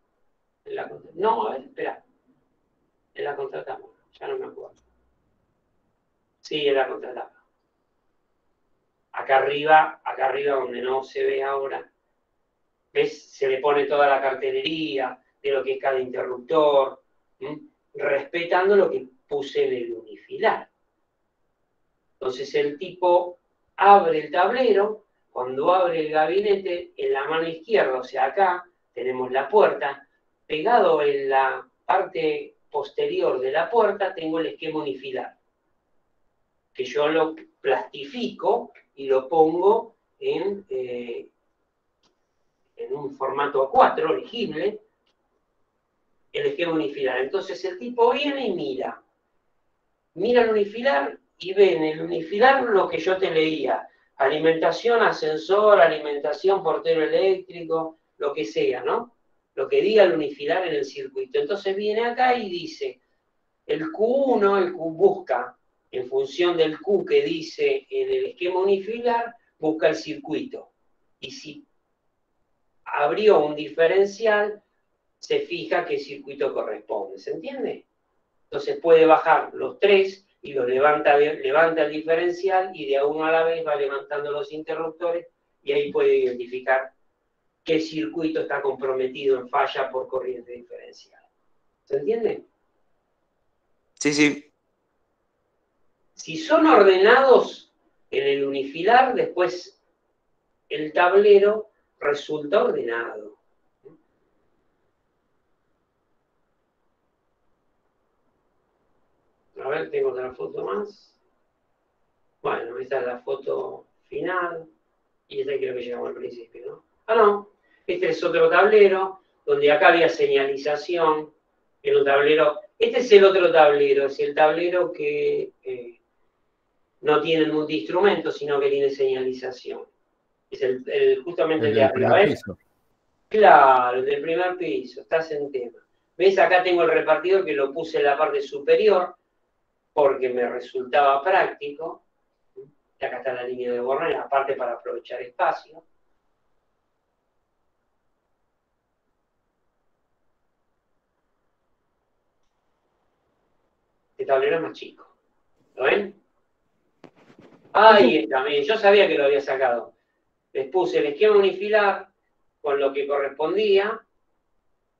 No, a ver, espera. En la contratapa, ya no me acuerdo. Sí, en la contratapa. Acá arriba donde no se ve ahora, ¿ves? Se le pone toda la cartelería de lo que es cada interruptor, respetando lo que puse en el unifilar. Entonces el tipo abre el tablero, cuando abre el gabinete, en la mano izquierda, o sea acá, tenemos la puerta, pegado en la parte posterior de la puerta tengo el esquema unifilar, que yo lo plastifico y lo pongo en un formato A4 legible, el esquema unifilar. Entonces el tipo viene y mira el unifilar y ve en el unifilar lo que yo te leía, alimentación, ascensor, alimentación, portero eléctrico, lo que sea, ¿no? Lo que diga el unifilar en el circuito. Entonces viene acá y dice, el Q1, el Q busca, en función del Q que dice en el esquema unifilar, busca el circuito. Y si abrió un diferencial, se fija qué circuito corresponde, ¿se entiende? Entonces puede bajar los tres y los levanta el diferencial y de a uno a la vez va levantando los interruptores y ahí puede identificar qué circuito está comprometido en falla por corriente diferencial. ¿Se entiende? Sí, sí. Si son ordenados en el unifilar, después el tablero resulta ordenado. A ver, tengo otra foto más. Bueno, esta es la foto final. Y esta creo que llegamos al principio, ¿no? Ah, no. Este es otro tablero, donde acá había señalización. En un tablero. Este es el otro tablero, es el tablero que no tiene el multiinstrumento, sino que tiene señalización. Es justamente el de arriba, ¿ves? Claro, el del primer piso, estás en tema. ¿Ves? Acá tengo el repartidor que lo puse en la parte superior, porque me resultaba práctico. Y acá está la línea de Bornell, aparte para aprovechar espacio. Este tablero es más chico. ¿Lo ven? Ahí está, miren, yo sabía que lo había sacado. Les puse el esquema unifilar con lo que correspondía.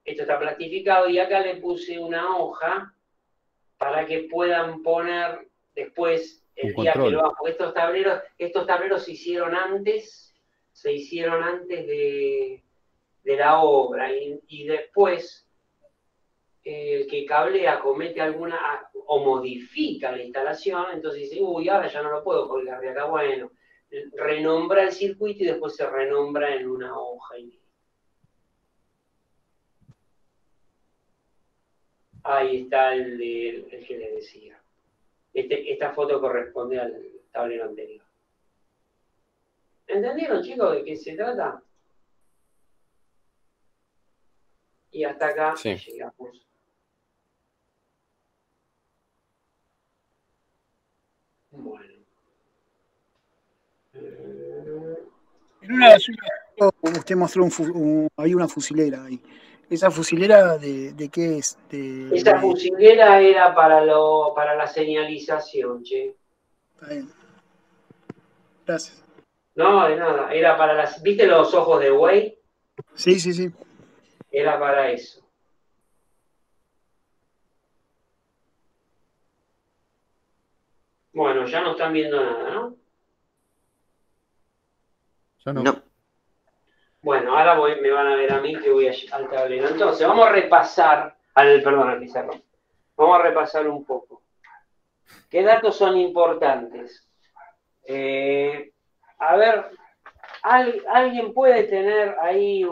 Esto está plastificado y acá le puse una hoja para que puedan poner después el día que lo hago. Estos tableros se hicieron antes de la obra y después el que cablea comete alguna o modifica la instalación, entonces dice, uy, ahora ya no lo puedo colgar de acá. Bueno, renombra el circuito y después se renombra en una hoja. Ahí está el que le decía. Esta foto corresponde al tablero anterior. ¿Entendieron, chicos, de qué se trata? Y hasta acá llegamos. Bueno. En una usted mostró hay una fusilera ahí. ¿Esa fusilera de qué es? Esa fusilera era para la señalización, che. Está bien. Gracias. No, de nada. Era para las... ¿Viste los ojos de buey? Sí, sí, sí. Era para eso. Bueno, ya no están viendo nada, ¿no? Yo no. No. Bueno, ahora me van a ver a mí que voy al tablero. Entonces, vamos a repasar, al pizarrón. Vamos a repasar un poco. ¿Qué datos son importantes? A ver, ¿Alguien puede tener ahí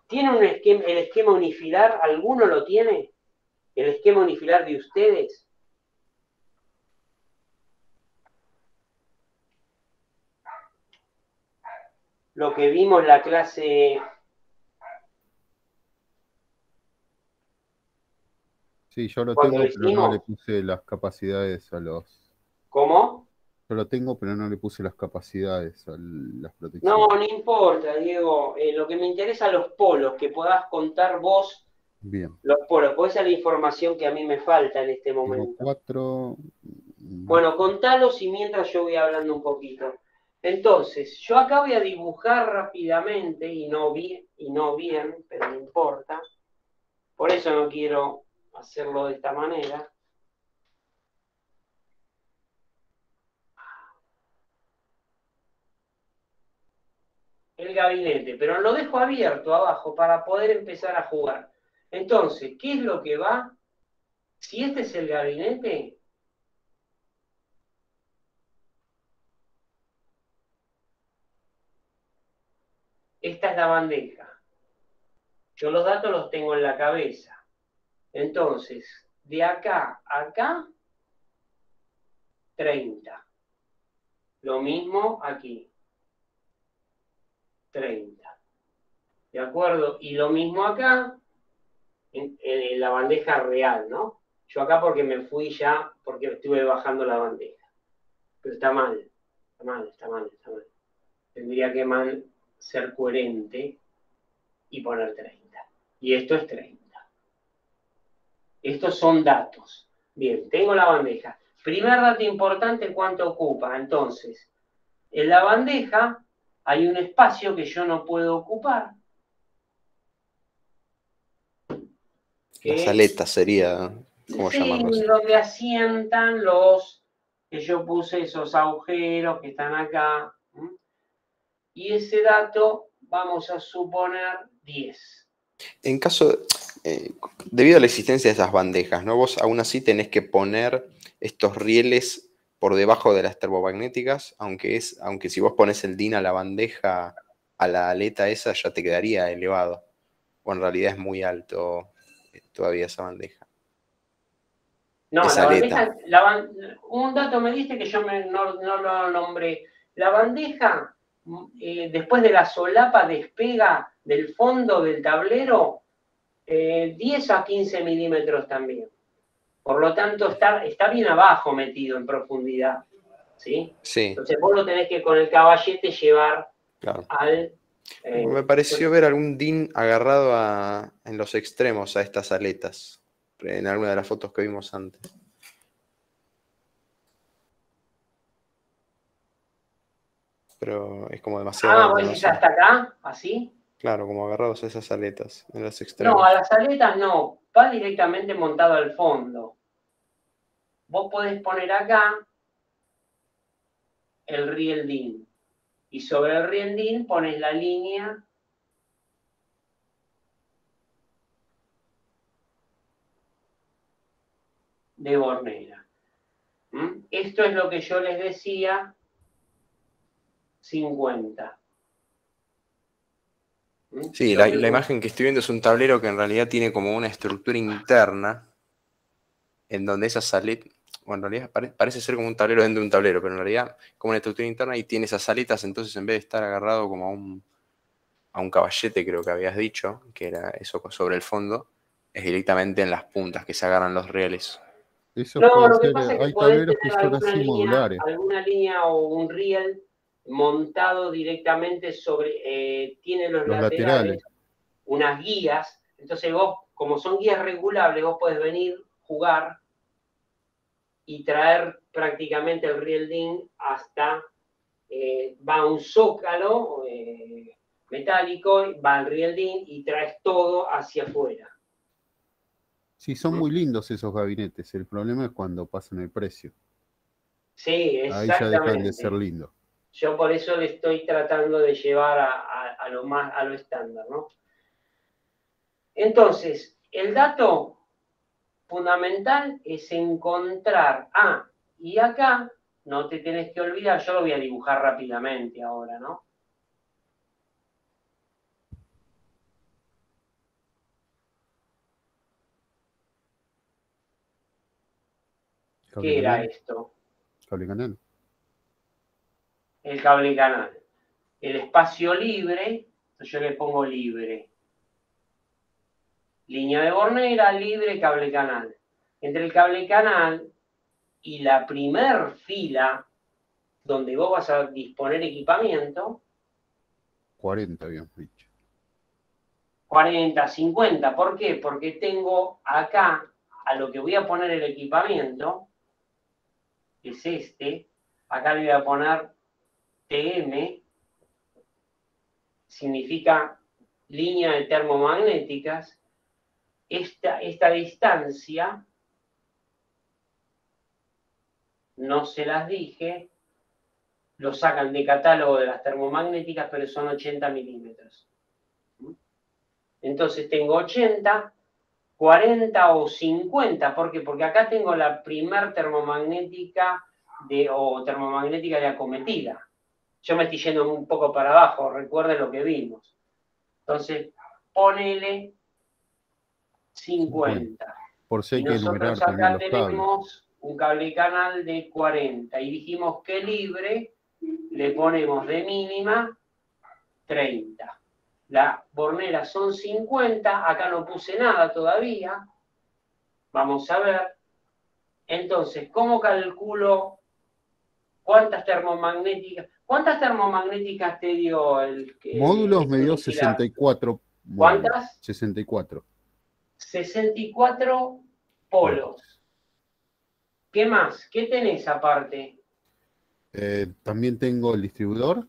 ¿Tiene el esquema unifilar? ¿Alguno lo tiene? ¿El esquema unifilar de ustedes? Lo que vimos en la clase... Sí, yo lo Cuando tengo, lo pero no hicimos. le puse las capacidades a los... ¿Cómo? Yo lo tengo, pero no le puse las capacidades a las No, protecciones. no importa, Diego. Lo que me interesa los polos, que puedas contar vos Bien. los polos, porque esa es la información que a mí me falta en este Tengo momento. 4. Bueno, contalos y mientras yo voy hablando un poquito. Entonces, yo acá voy a dibujar rápidamente, y no bien, pero no importa. Por eso no quiero hacerlo de esta manera. El gabinete, pero lo dejo abierto abajo para poder empezar a jugar. Entonces, ¿qué es lo que va? Si este es el gabinete, esta es la bandeja. Yo los datos los tengo en la cabeza. Entonces, de acá a acá, 30. Lo mismo aquí. 30. ¿De acuerdo? Y lo mismo acá, en la bandeja real, ¿no? Yo acá porque me fui ya, porque estuve bajando la bandeja. Pero está mal. Está mal, está mal, está mal. Tendría que ser coherente y poner 30. Y esto es 30. Estos son datos. Bien, tengo la bandeja. Primer dato importante, ¿cuánto ocupa? Entonces, en la bandeja hay un espacio que yo no puedo ocupar. Las aletas sería, ¿cómo Sí, llamarlos? donde asientan los que yo puse, esos agujeros que están acá. Y ese dato vamos a suponer 10. En caso, debido a la existencia de esas bandejas, ¿no? Vos aún así tenés que poner estos rieles por debajo de las termomagnéticas, aunque si vos pones el DIN a la bandeja, a la aleta esa, ya te quedaría elevado. O en realidad es muy alto todavía esa bandeja. No, Esa la aleta. bandeja, un dato me diste que yo no lo nombré. La bandeja, después de la solapa, despega del fondo del tablero 10 a 15 milímetros también. Por lo tanto, está bien abajo metido en profundidad. ¿Sí? Sí, Entonces vos lo tenés que con el caballete llevar claro. al... Me pareció ver algún DIN agarrado en los extremos a estas aletas, en alguna de las fotos que vimos antes. Pero es como demasiado alto, ¿vos no decís sé. hasta acá? ¿Así? Claro, como agarrados a esas aletas, en los No, extremos. a las aletas no. Va directamente montado al fondo. Vos podés poner acá el riel DIN. Y sobre el riel DIN pones la línea de Bornera. Esto es lo que yo les decía, 50. Sí, la imagen que estoy viendo es un tablero que en realidad tiene como una estructura interna, en donde esas aletas, bueno, en realidad parece ser como un tablero dentro de un tablero, pero en realidad como una estructura interna y tiene esas aletas, entonces en vez de estar agarrado como a un caballete, creo que habías dicho, que era eso sobre el fondo, es directamente en las puntas que se agarran los rieles. Eso No, puede lo que ser. pasa es que Hay podés tableros que tener son así modulares. alguna línea o un riel montado directamente sobre, tiene los laterales unas guías. Entonces vos, como son guías regulables, vos podés venir, jugar y traer prácticamente el riel DIN hasta, va a un zócalo metálico, va al riel DIN y traes todo hacia afuera. Sí, son muy lindos esos gabinetes. El problema es cuando pasan el precio. Sí, Ahí ya dejan de exactamente. ser lindos. Yo por eso le estoy tratando de llevar a lo estándar, ¿no? Entonces, el dato fundamental es encontrar. Y acá no te tenés que olvidar, yo lo voy a dibujar rápidamente ahora, ¿no? ¿Qué era esto? Cable canal. El cable canal. El espacio libre, yo le pongo libre. Línea de Bornera, libre, cable canal. Entre el cable canal y la primer fila donde vos vas a disponer equipamiento, 40 habíamos dicho. 40, 50. ¿Por qué? Porque tengo acá, a lo que voy a poner el equipamiento, que es este, acá le voy a poner TM, significa línea de termomagnéticas. Esta distancia, no se las dije, lo sacan de catálogo de las termomagnéticas, pero son 80 milímetros. Entonces tengo 80, 40 o 50. ¿Por qué? Porque acá tengo la primer termomagnética o termomagnética de acometida. Yo me estoy yendo un poco para abajo, recuerden lo que vimos. Entonces, ponele 50. Por si hay Y que enumerar nosotros también acá los cables. tenemos un cable canal de 40. Y dijimos que libre le ponemos de mínima 30. La bornera son 50, acá no puse nada todavía. Vamos a ver. Entonces, ¿cómo calculo cuántas termomagnéticas? ¿Cuántas termomagnéticas te dio el Módulos me dio inicial? 64. ¿Cuántas? 64. 64 polos. ¿Qué más? ¿Qué tenés aparte? También tengo el distribuidor.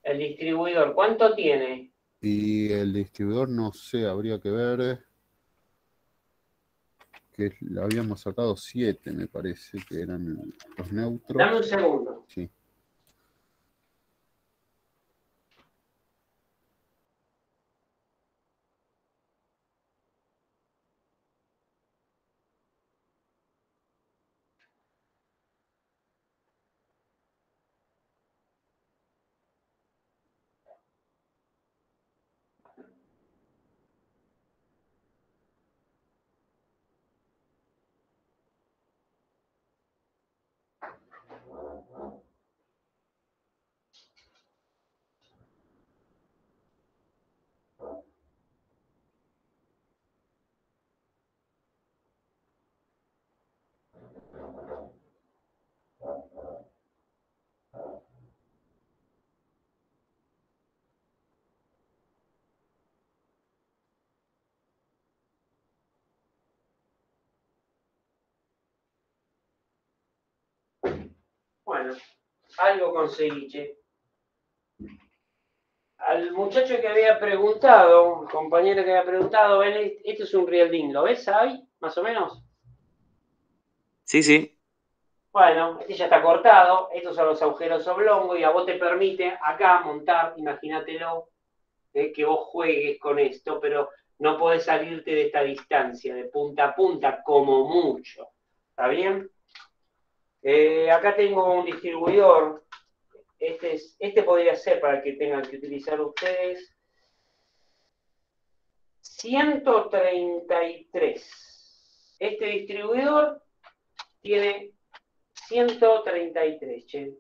El distribuidor, ¿cuánto tiene? Y el distribuidor, no sé, habría que ver. Que le habíamos sacado 7, me parece, que eran los neutros. Dame un segundo. Sí. Bueno, algo conseguí, che. Al muchacho que había preguntado, el compañero que había preguntado, ven, esto es un Rielding, ¿lo ves ahí? Más o menos. Sí, sí. Bueno, este ya está cortado, estos son los agujeros oblongos y a vos te permite acá montar, imagínatelo, que vos juegues con esto, pero no podés salirte de esta distancia, de punta a punta, como mucho. ¿Está bien? Acá tengo un distribuidor. Este podría ser para el que tengan que utilizar ustedes. 133. Este distribuidor tiene 133, che.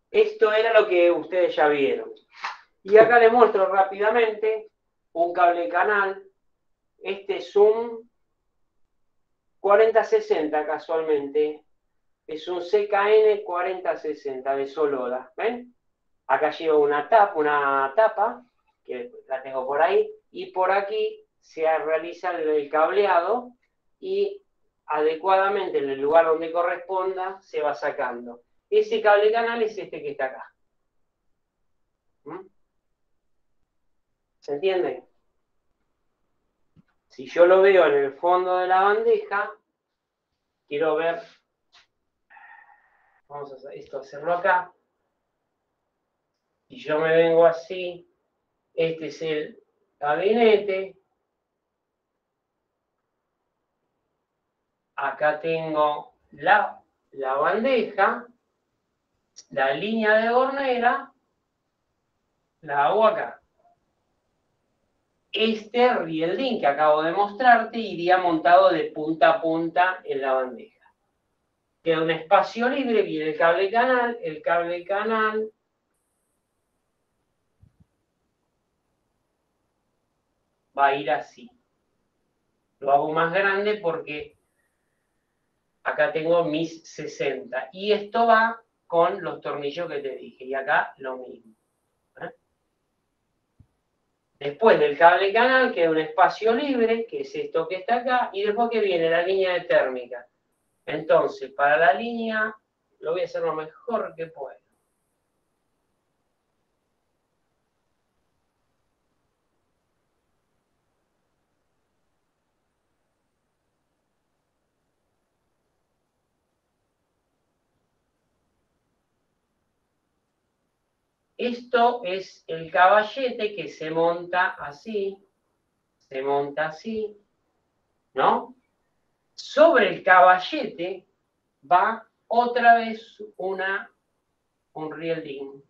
Esto era lo que ustedes ya vieron. Y acá les muestro rápidamente un cable canal. Este es un 4060 casualmente. Es un CKN 4060 de Soloda. ¿Ven? Acá lleva una tapa, que la tengo por ahí, y por aquí se realiza el cableado y adecuadamente en el lugar donde corresponda se va sacando. Ese cable canal es este que está acá. ¿Se entiende? Si yo lo veo en el fondo de la bandeja, quiero ver, vamos a hacerlo acá. Si yo me vengo así, este es el gabinete. Acá tengo la bandeja, la línea de hornera, la hago acá. este rielding que acabo de mostrarte iría montado de punta a punta en la bandeja. Queda un espacio libre, viene el cable canal va a ir así. Lo hago más grande porque acá tengo mis 60. Y esto va con los tornillos que te dije. Y acá lo mismo. Después del cable canal queda un espacio libre, que es esto que está acá, y después que viene la línea de térmica. Entonces, para la línea, lo voy a hacer lo mejor que puedo. Esto es el caballete que se monta así, ¿no? Sobre el caballete va otra vez un rielding.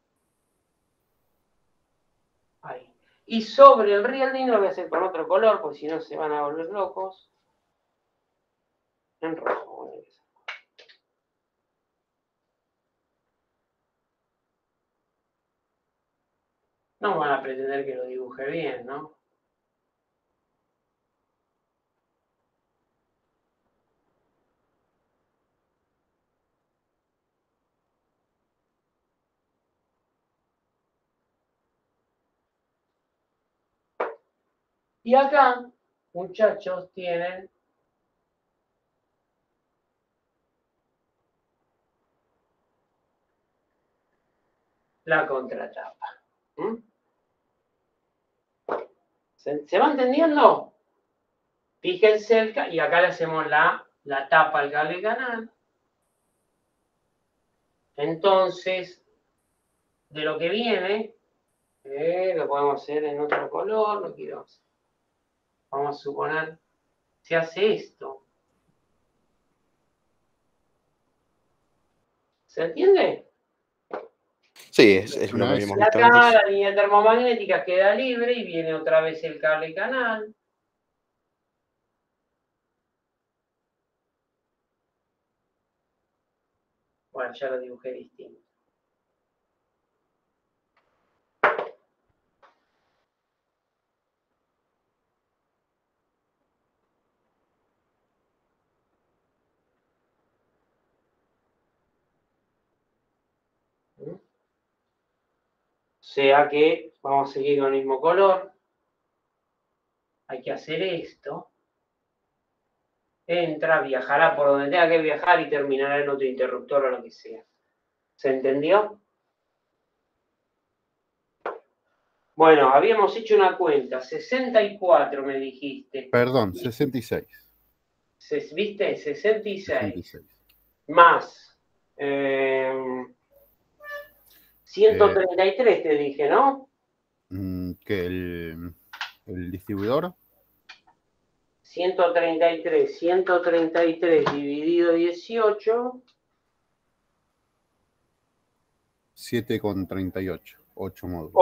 Ahí. Y sobre el rielding lo voy a hacer con otro color, porque si no se van a volver locos. En rojo. No van a pretender que lo dibuje bien, ¿no? Y acá, muchachos, tienen la contratapa. ¿Mm? ¿Se va entendiendo? Fíjense, y acá le hacemos la tapa al cable canal. Entonces, de lo que viene, lo podemos hacer en otro color, no quiero hacer. Vamos a suponer, se hace esto. ¿Se entiende? Sí, es lo que habíamos Y visto acá antes. la línea termomagnética queda libre y viene otra vez el cable canal. Bueno, ya lo dibujé distinto. O sea que vamos a seguir con el mismo color. Hay que hacer esto. Entra, viajará por donde tenga que viajar y terminará en otro interruptor o lo que sea. ¿Se entendió? Bueno, habíamos hecho una cuenta. 64 me dijiste. Perdón, 66. ¿Viste? 66. 66. Más 133 te dije, ¿no? Que el distribuidor, 133 dividido 18. 7,38. 8 módulos.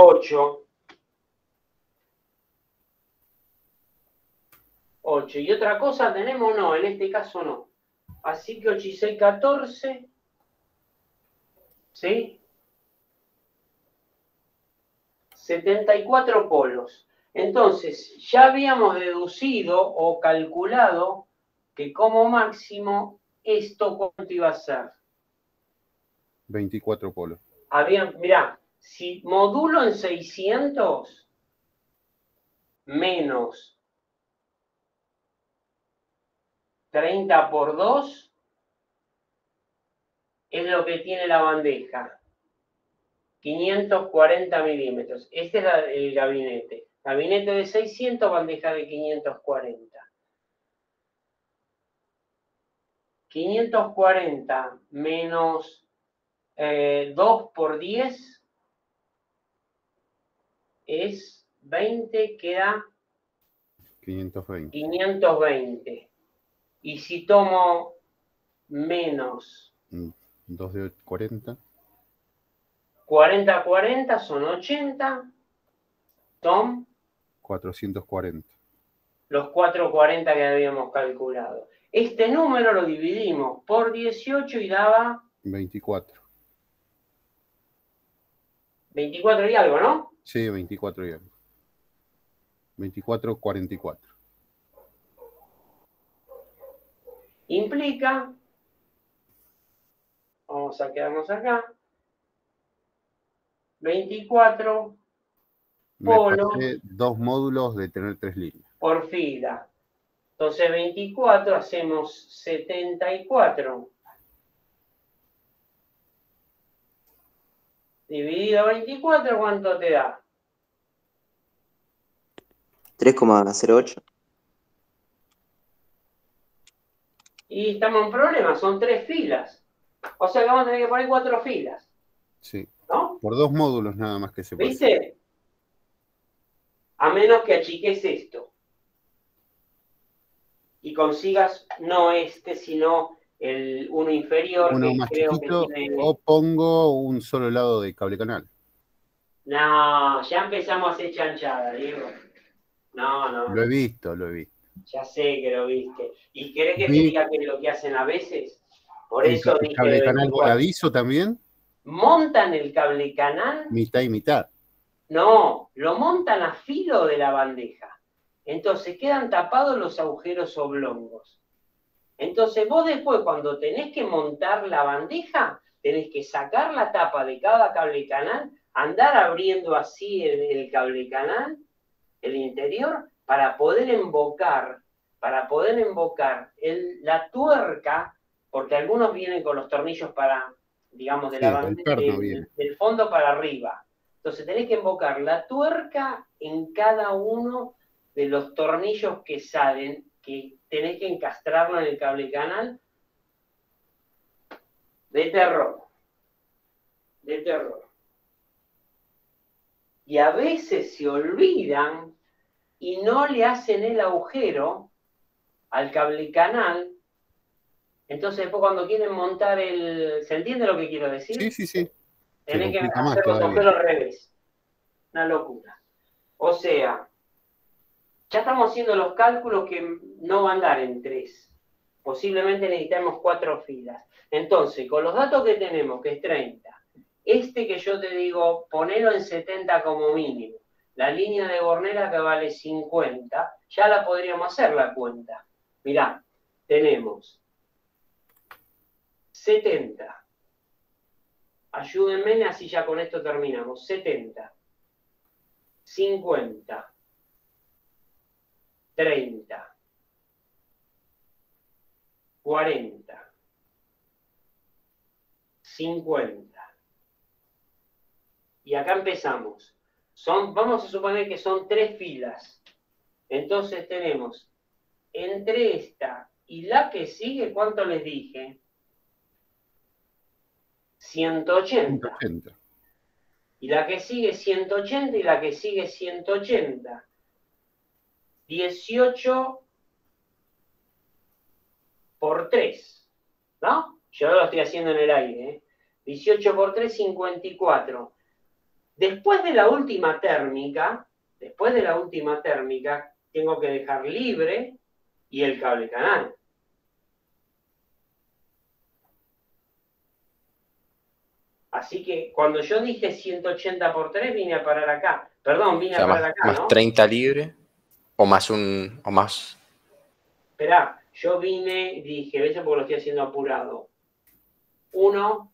8. Y otra cosa tenemos, no, en este caso no. Así que 8 y 6, 14. ¿Sí? 74 polos. Entonces, ya habíamos deducido o calculado que como máximo esto cuánto iba a ser. 24 polos. Mirá, si modulo en 600 menos 30 por 2 es lo que tiene la bandeja. 540 milímetros. Este es el gabinete. Gabinete de 600, bandeja de 540. 540 menos 2 por 10 es 20, queda 520. 520. Y si tomo menos 2 de 40. 40 son 80, son 440. Los 440 que habíamos calculado. Este número lo dividimos por 18 y daba 24. 24 y algo, ¿no? Sí, 24 y algo. 24,44. Implica, vamos a quedarnos acá, 24 Me polos pasé 2 módulos de tener 3 líneas. por fila. Entonces 24 hacemos 74. Dividido 24, ¿cuánto te da? 3,08. Y estamos en problemas, son 3 filas. O sea que vamos a tener que poner 4 filas, Sí. ¿no? Por 2 módulos nada más que se pasa. ¿Viste? A menos que achiques esto. Y consigas no este, sino el uno inferior, Uno que más creo chiquito, que tiene... o pongo un solo lado de cable canal. No, ya empezamos a hacer chanchada, Diego. No, Lo he visto, lo he visto. ya sé que lo viste. ¿Y querés que te Vi diga qué es lo que hacen a veces? Por el eso dije cable de canal 24. voladizo también, Montan el cable canal, mitad y mitad. no, lo montan a filo de la bandeja. Entonces quedan tapados los agujeros oblongos. Entonces vos después, cuando tenés que montar la bandeja, tenés que sacar la tapa de cada cable canal, andar abriendo así el cable canal, el interior, para poder embocar la tuerca, porque algunos vienen con los tornillos para, digamos, de Sí, la el bandeja, perno viene. del fondo para arriba. Entonces tenés que embocar la tuerca en cada uno de los tornillos que salen, que tenés que encastrarlo en el cable canal. De terror. De terror. Y a veces se olvidan y no le hacen el agujero al cable canal. Entonces después cuando quieren montar el... ¿Se entiende lo que quiero decir? Sí, sí, sí. Se Tenés que complica más hacer los todavía. agujeros al revés. Una locura. O sea, ya estamos haciendo los cálculos que no van a dar en 3. Posiblemente necesitamos 4 filas. Entonces, con los datos que tenemos, que es 30, este que yo te digo, ponelo en 70 como mínimo, la línea de Bornera que vale 50, ya la podríamos hacer la cuenta. Mirá, tenemos 70. Ayúdenme, así ya con esto terminamos. 70, 50, 30, 40, 50. Y acá empezamos. Vamos a suponer que son 3 filas. Entonces tenemos entre esta y la que sigue, ¿cuánto les dije? 180. 180. Y la que sigue 180 y la que sigue 180. 18 por 3, ¿no? Yo lo estoy haciendo en el aire, ¿eh? 18 por 3, 54. Después de la última térmica, tengo que dejar libre y el cable canal. Así que cuando yo dije 180 por 3, vine a parar acá. Perdón, vine O sea, a parar acá, más ¿no? 30 libre o más un... o más... Esperá, yo vine, dije, ¿ves? Porque lo estoy haciendo apurado. 1.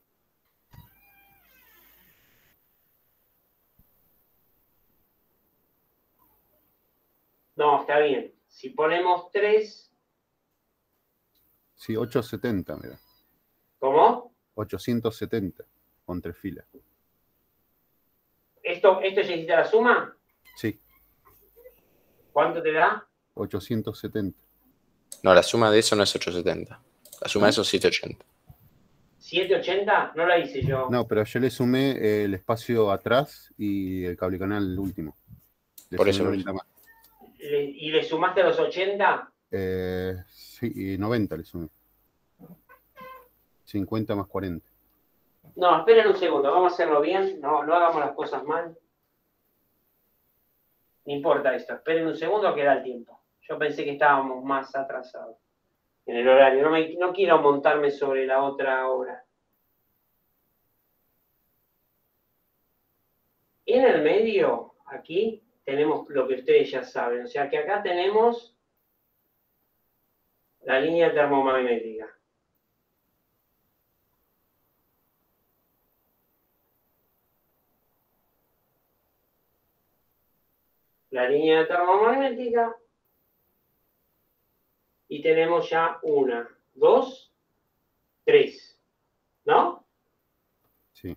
No, está bien. Si ponemos 3, Sí, 870, mira. ¿cómo? 870 con 3 filas. ¿Esto ya hiciste la suma? Sí, ¿Cuánto te da? 870. No, la suma de eso no es 870. La suma de eso es 780. 780, no la hice yo. No, pero yo le sumé el espacio atrás y el cable canal último. Le Por sumé eso 90 más. ¿Y le sumaste a los 80? Sí, y 90 le sumé. 50 más 40. No, esperen un segundo, vamos a hacerlo bien, no hagamos las cosas mal. No importa esto, esperen un segundo que da el tiempo. Yo pensé que estábamos más atrasados en el horario. No quiero montarme sobre la otra hora. En el medio, aquí, tenemos lo que ustedes ya saben. O sea que acá tenemos la línea termomagnética. La línea termomagnética. Y tenemos ya 1, 2, 3. ¿No? Sí.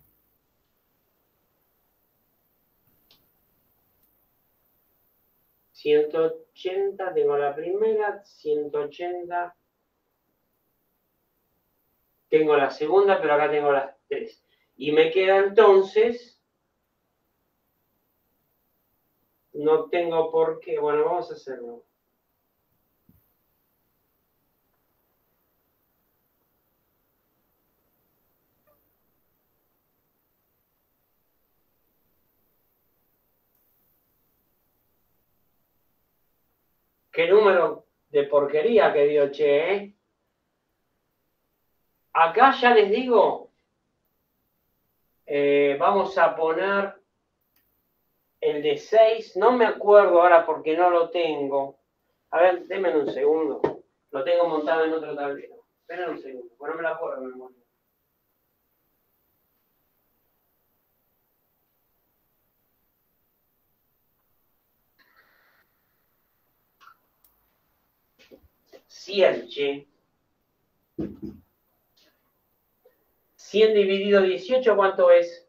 ¿180? Tengo la primera. 180. Tengo la segunda, pero acá tengo las 3. Y me queda entonces... No tengo por qué. Bueno, vamos a hacerlo. Qué número de porquería que dio, che, ¿eh? Acá ya les digo, vamos a poner el de 6. No me acuerdo ahora porque no lo tengo. A ver, denme un segundo. Lo tengo montado en otro tablero. Esperen un segundo, porque no me lo acuerdo de memoria. Che. 100 dividido 18, ¿cuánto es?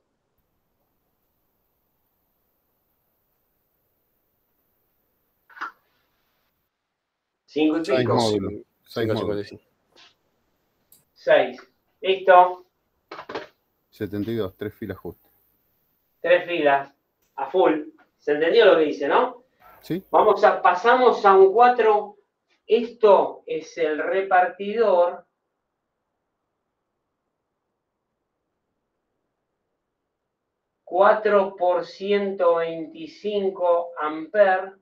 ¿5 y 6 pico? módulos. 6 5,55. módulos. 6. ¿Listo? 72, 3 filas justas. 3 filas. A full. ¿Se entendió lo que dice, no? ¿Sí? Pasamos a un 4. Esto es el repartidor. $4 por 125 amperes.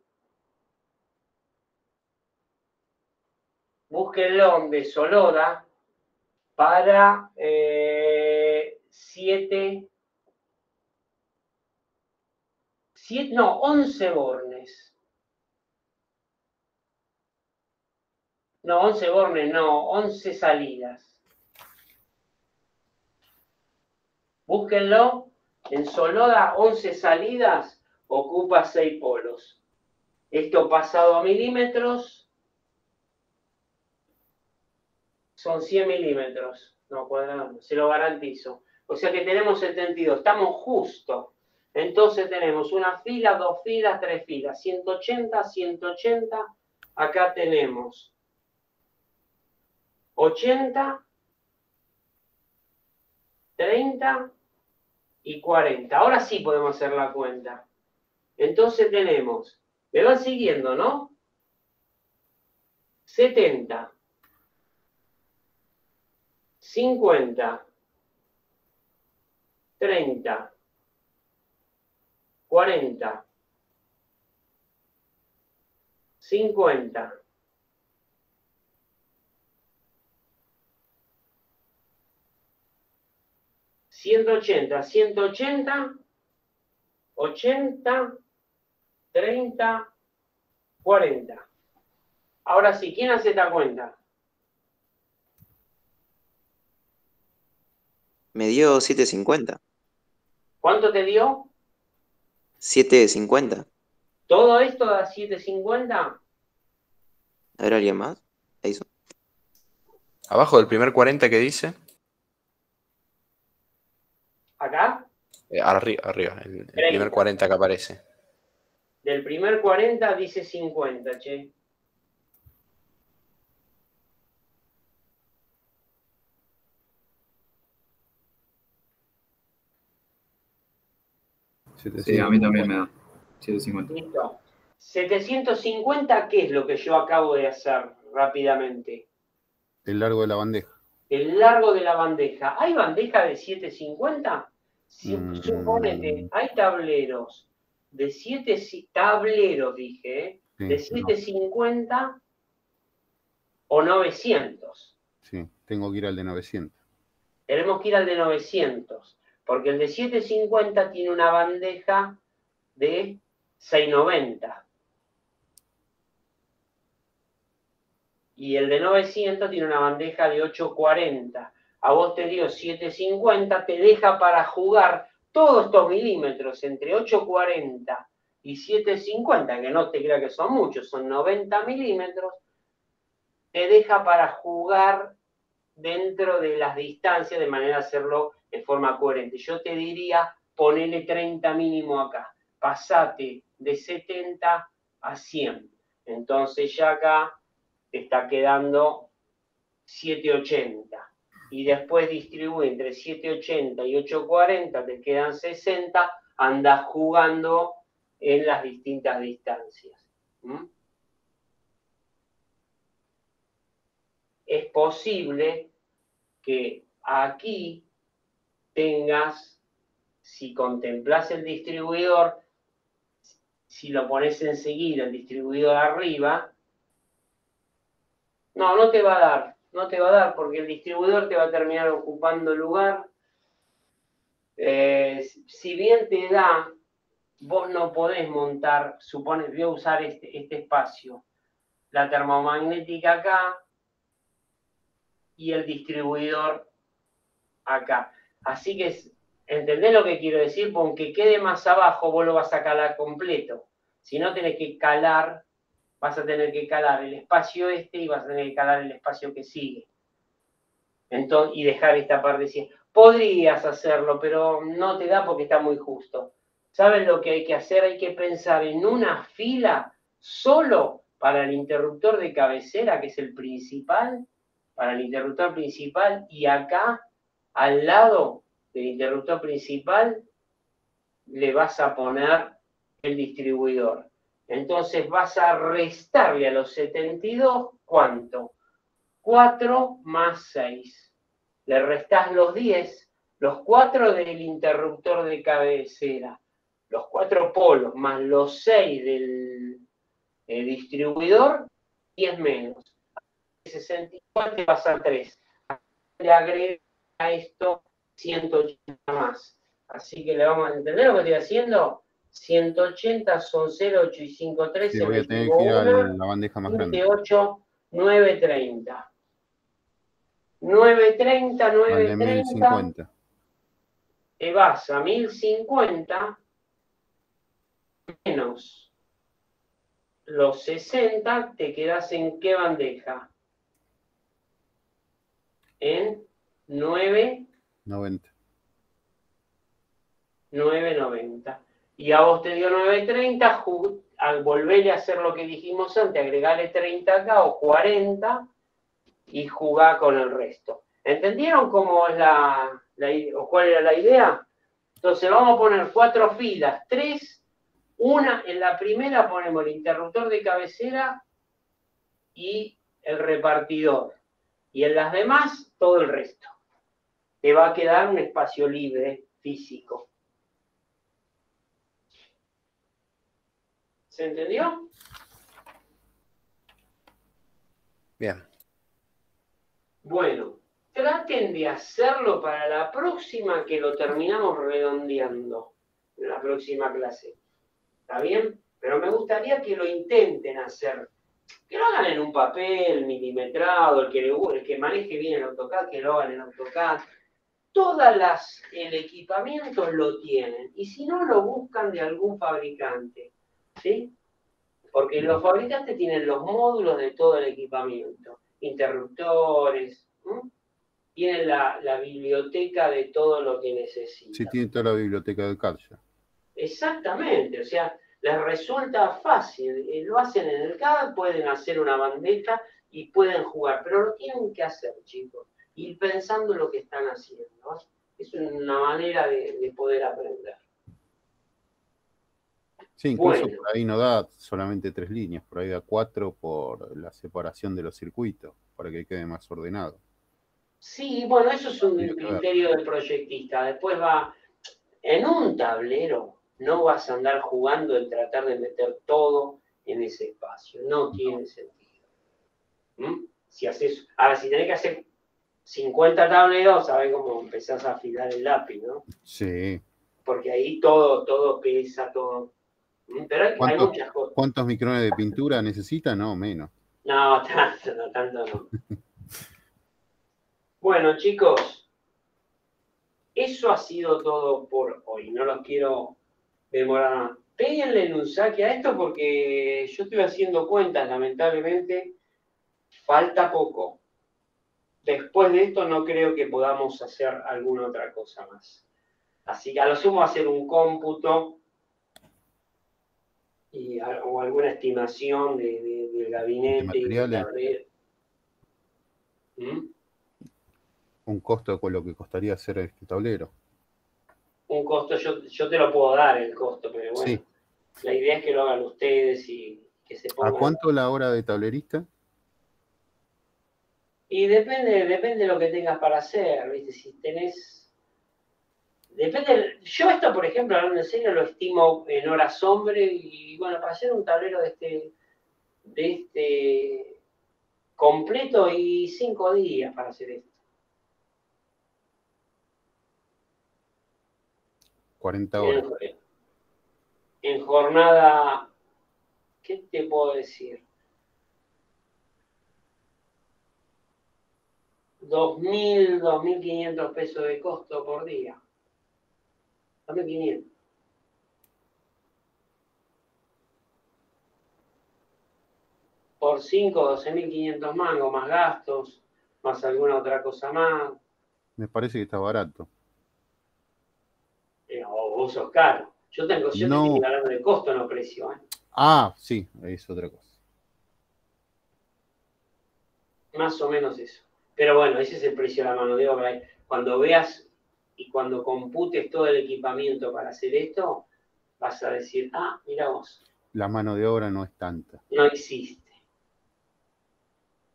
Búsquenlo de Soloda para 11 bornes. No, 11 bornes, no, 11 salidas. Búsquenlo. En Soloda, 11 salidas, ocupa 6 polos. Esto pasado a milímetros, son 100 milímetros. No, cuadrados, se lo garantizo. O sea que tenemos 72, estamos justo. Entonces tenemos una fila, 2 filas, 3 filas. 180, 180. Acá tenemos 80, 30 y 40. Ahora sí podemos hacer la cuenta. Entonces tenemos, me van siguiendo, ¿no? 70, 50, 30, 40, 50, 180, 180, 80, 30, 40. Ahora sí, ¿quién hace esta cuenta? Me dio 750. ¿Cuánto te dio? 750. ¿Todo esto da 750? ¿Habrá alguien más? Eso. Abajo del primer 40 que dice. ¿Acá? Arriba, el primer 40 que aparece. Del primer 40 dice 50, che. Sí, a mí también me da 750. Listo. 750, ¿qué es lo que yo acabo de hacer rápidamente? El largo de la bandeja. El largo de la bandeja. ¿Hay bandeja de 750? Suponete, hay tableros de 7 tableros, dije, de Sí, no, 750 o 900. sí, tengo que ir al de 900. Tenemos que ir al de 900, porque el de 750 tiene una bandeja de 690. Y el de 900 tiene una bandeja de 840. A vos te dio 750, te deja para jugar todos estos milímetros entre 840 y 750, que no te creas que son muchos, son 90 milímetros, te deja para jugar dentro de las distancias de manera de hacerlo de forma coherente. Yo te diría, ponele 30 mínimo acá, pasate de 70 a 100. Entonces ya acá te está quedando 780. Y después distribuye entre 780 y 840, te quedan 60, andás jugando en las distintas distancias. Es posible que aquí tengas, si contemplas el distribuidor, si lo pones enseguida el distribuidor arriba, no te va a dar porque el distribuidor te va a terminar ocupando el lugar. Si bien te da, vos no podés montar, supones, voy a usar este espacio, la termomagnética acá y el distribuidor acá. Así que, ¿entendés lo que quiero decir? Porque aunque quede más abajo, vos lo vas a calar completo. Si no, tenés que calar, vas a tener que calar el espacio y vas a tener que calar el espacio que sigue. Entonces, y dejar esta parte así. Podrías hacerlo, pero no te da porque está muy justo. ¿Sabes lo que hay que hacer? Hay que pensar en una fila solo para el interruptor de cabecera, que es el principal, para el interruptor principal, y acá, al lado del interruptor principal, le vas a poner el distribuidor. Entonces vas a restarle a los 72, ¿cuánto? 4 más 6. Le restás los 10, los 4 del interruptor de cabecera, los 4 polos más los 6 del distribuidor, 10 menos. 64 vas a 3. Le agrega a esto 180 más. Así que le vamos a entender lo que estoy haciendo. 180 son 0, 8 y 5, 13. Sí, voy a tener que ir a la bandeja más grande. 28, 930. 930, Al de 930. 1050. Te vas a 1050 menos los 60, te quedas en qué bandeja? En 90. 990. Y a vos te dio 930, al volverle a hacer lo que dijimos antes, agregarle 30 acá o 40 y jugar con el resto. ¿Entendieron cómo es o cuál era la idea? Entonces vamos a poner 4 filas, 3, una, en la primera ponemos el interruptor de cabecera y el repartidor. Y en las demás, todo el resto. Te va a quedar un espacio libre físico. ¿Se entendió? Bien. Bueno, traten de hacerlo para la próxima que lo terminamos redondeando, en la próxima clase. ¿Está bien? Pero me gustaría que lo intenten hacer. Que lo hagan en un papel milimetrado, el que maneje bien el AutoCAD, que lo hagan en AutoCAD. El equipamiento lo tienen. Y si no, lo buscan de algún fabricante. ¿Sí? Porque los fabricantes tienen los módulos de todo el equipamiento. Interruptores. Tienen la biblioteca de todo lo que necesitan. Sí, tiene toda la biblioteca de CAD ya. Exactamente. O sea, les resulta fácil. Lo hacen en el CAD, pueden hacer una bandeja y pueden jugar. Pero lo tienen que hacer, chicos. Ir pensando en lo que están haciendo. ¿No? Es una manera de poder aprender. Sí, incluso Bueno. por ahí no da solamente 3 líneas, por ahí da 4 por la separación de los circuitos, para que quede más ordenado. Sí, bueno, eso es un criterio del proyectista. Después va en un tablero. no vas a andar jugando en tratar de meter todo en ese espacio. No tiene sentido. Si haces, ahora, si tenés que hacer 50 tableros, sabés cómo empezás a afilar el lápiz, ¿no? Sí. Porque ahí todo pesa, todo. Pero hay muchas cosas. ¿Cuántos micrones de pintura necesita? No, menos. No, tanto no. Bueno, chicos, eso ha sido todo por hoy. No los quiero demorar más. Péguenle en un saque a esto porque yo estoy haciendo cuentas, lamentablemente. Falta poco. Después de esto no creo que podamos hacer alguna otra cosa más. Así que a lo sumo hacer un cómputo o alguna estimación del gabinete y del tablero. Un costo con lo que costaría hacer este tablero. Un costo, yo te lo puedo dar el costo, pero bueno, sí. La idea es que lo hagan ustedes y que se pongan. ¿A cuánto la hora de tablerista? Y depende de lo que tengas para hacer, ¿viste? Si tenés... Depende... Yo esto, por ejemplo, hablando en serio, lo estimo en horas hombre y, bueno, para hacer un tablero de este completo y 5 días para hacer esto. 40 horas. En jornada... ¿Qué te puedo decir? 2.000, 2.500 pesos de costo por día. 2.500. Por 5, 12.500 mangos, más gastos, más alguna otra cosa más. Me parece que está barato. O vos sos caro. Yo te estoy hablando de costo, no precio. Ah, sí, es otra cosa. Más o menos eso. Pero bueno, ese es el precio de la mano de obra. Cuando veas y cuando computes todo el equipamiento para hacer esto, vas a decir, ah, mira vos. La mano de obra no es tanta. No existe.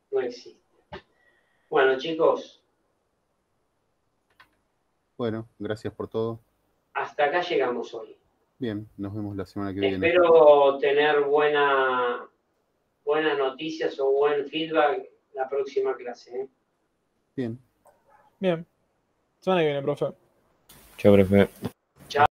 No existe. Bueno, chicos. Bueno, gracias por todo. Hasta acá llegamos hoy. Bien, nos vemos la semana que viene. Espero tener buenas noticias o buen feedback la próxima clase. Bien. Bien. Semana que viene, profe. Chao, profe.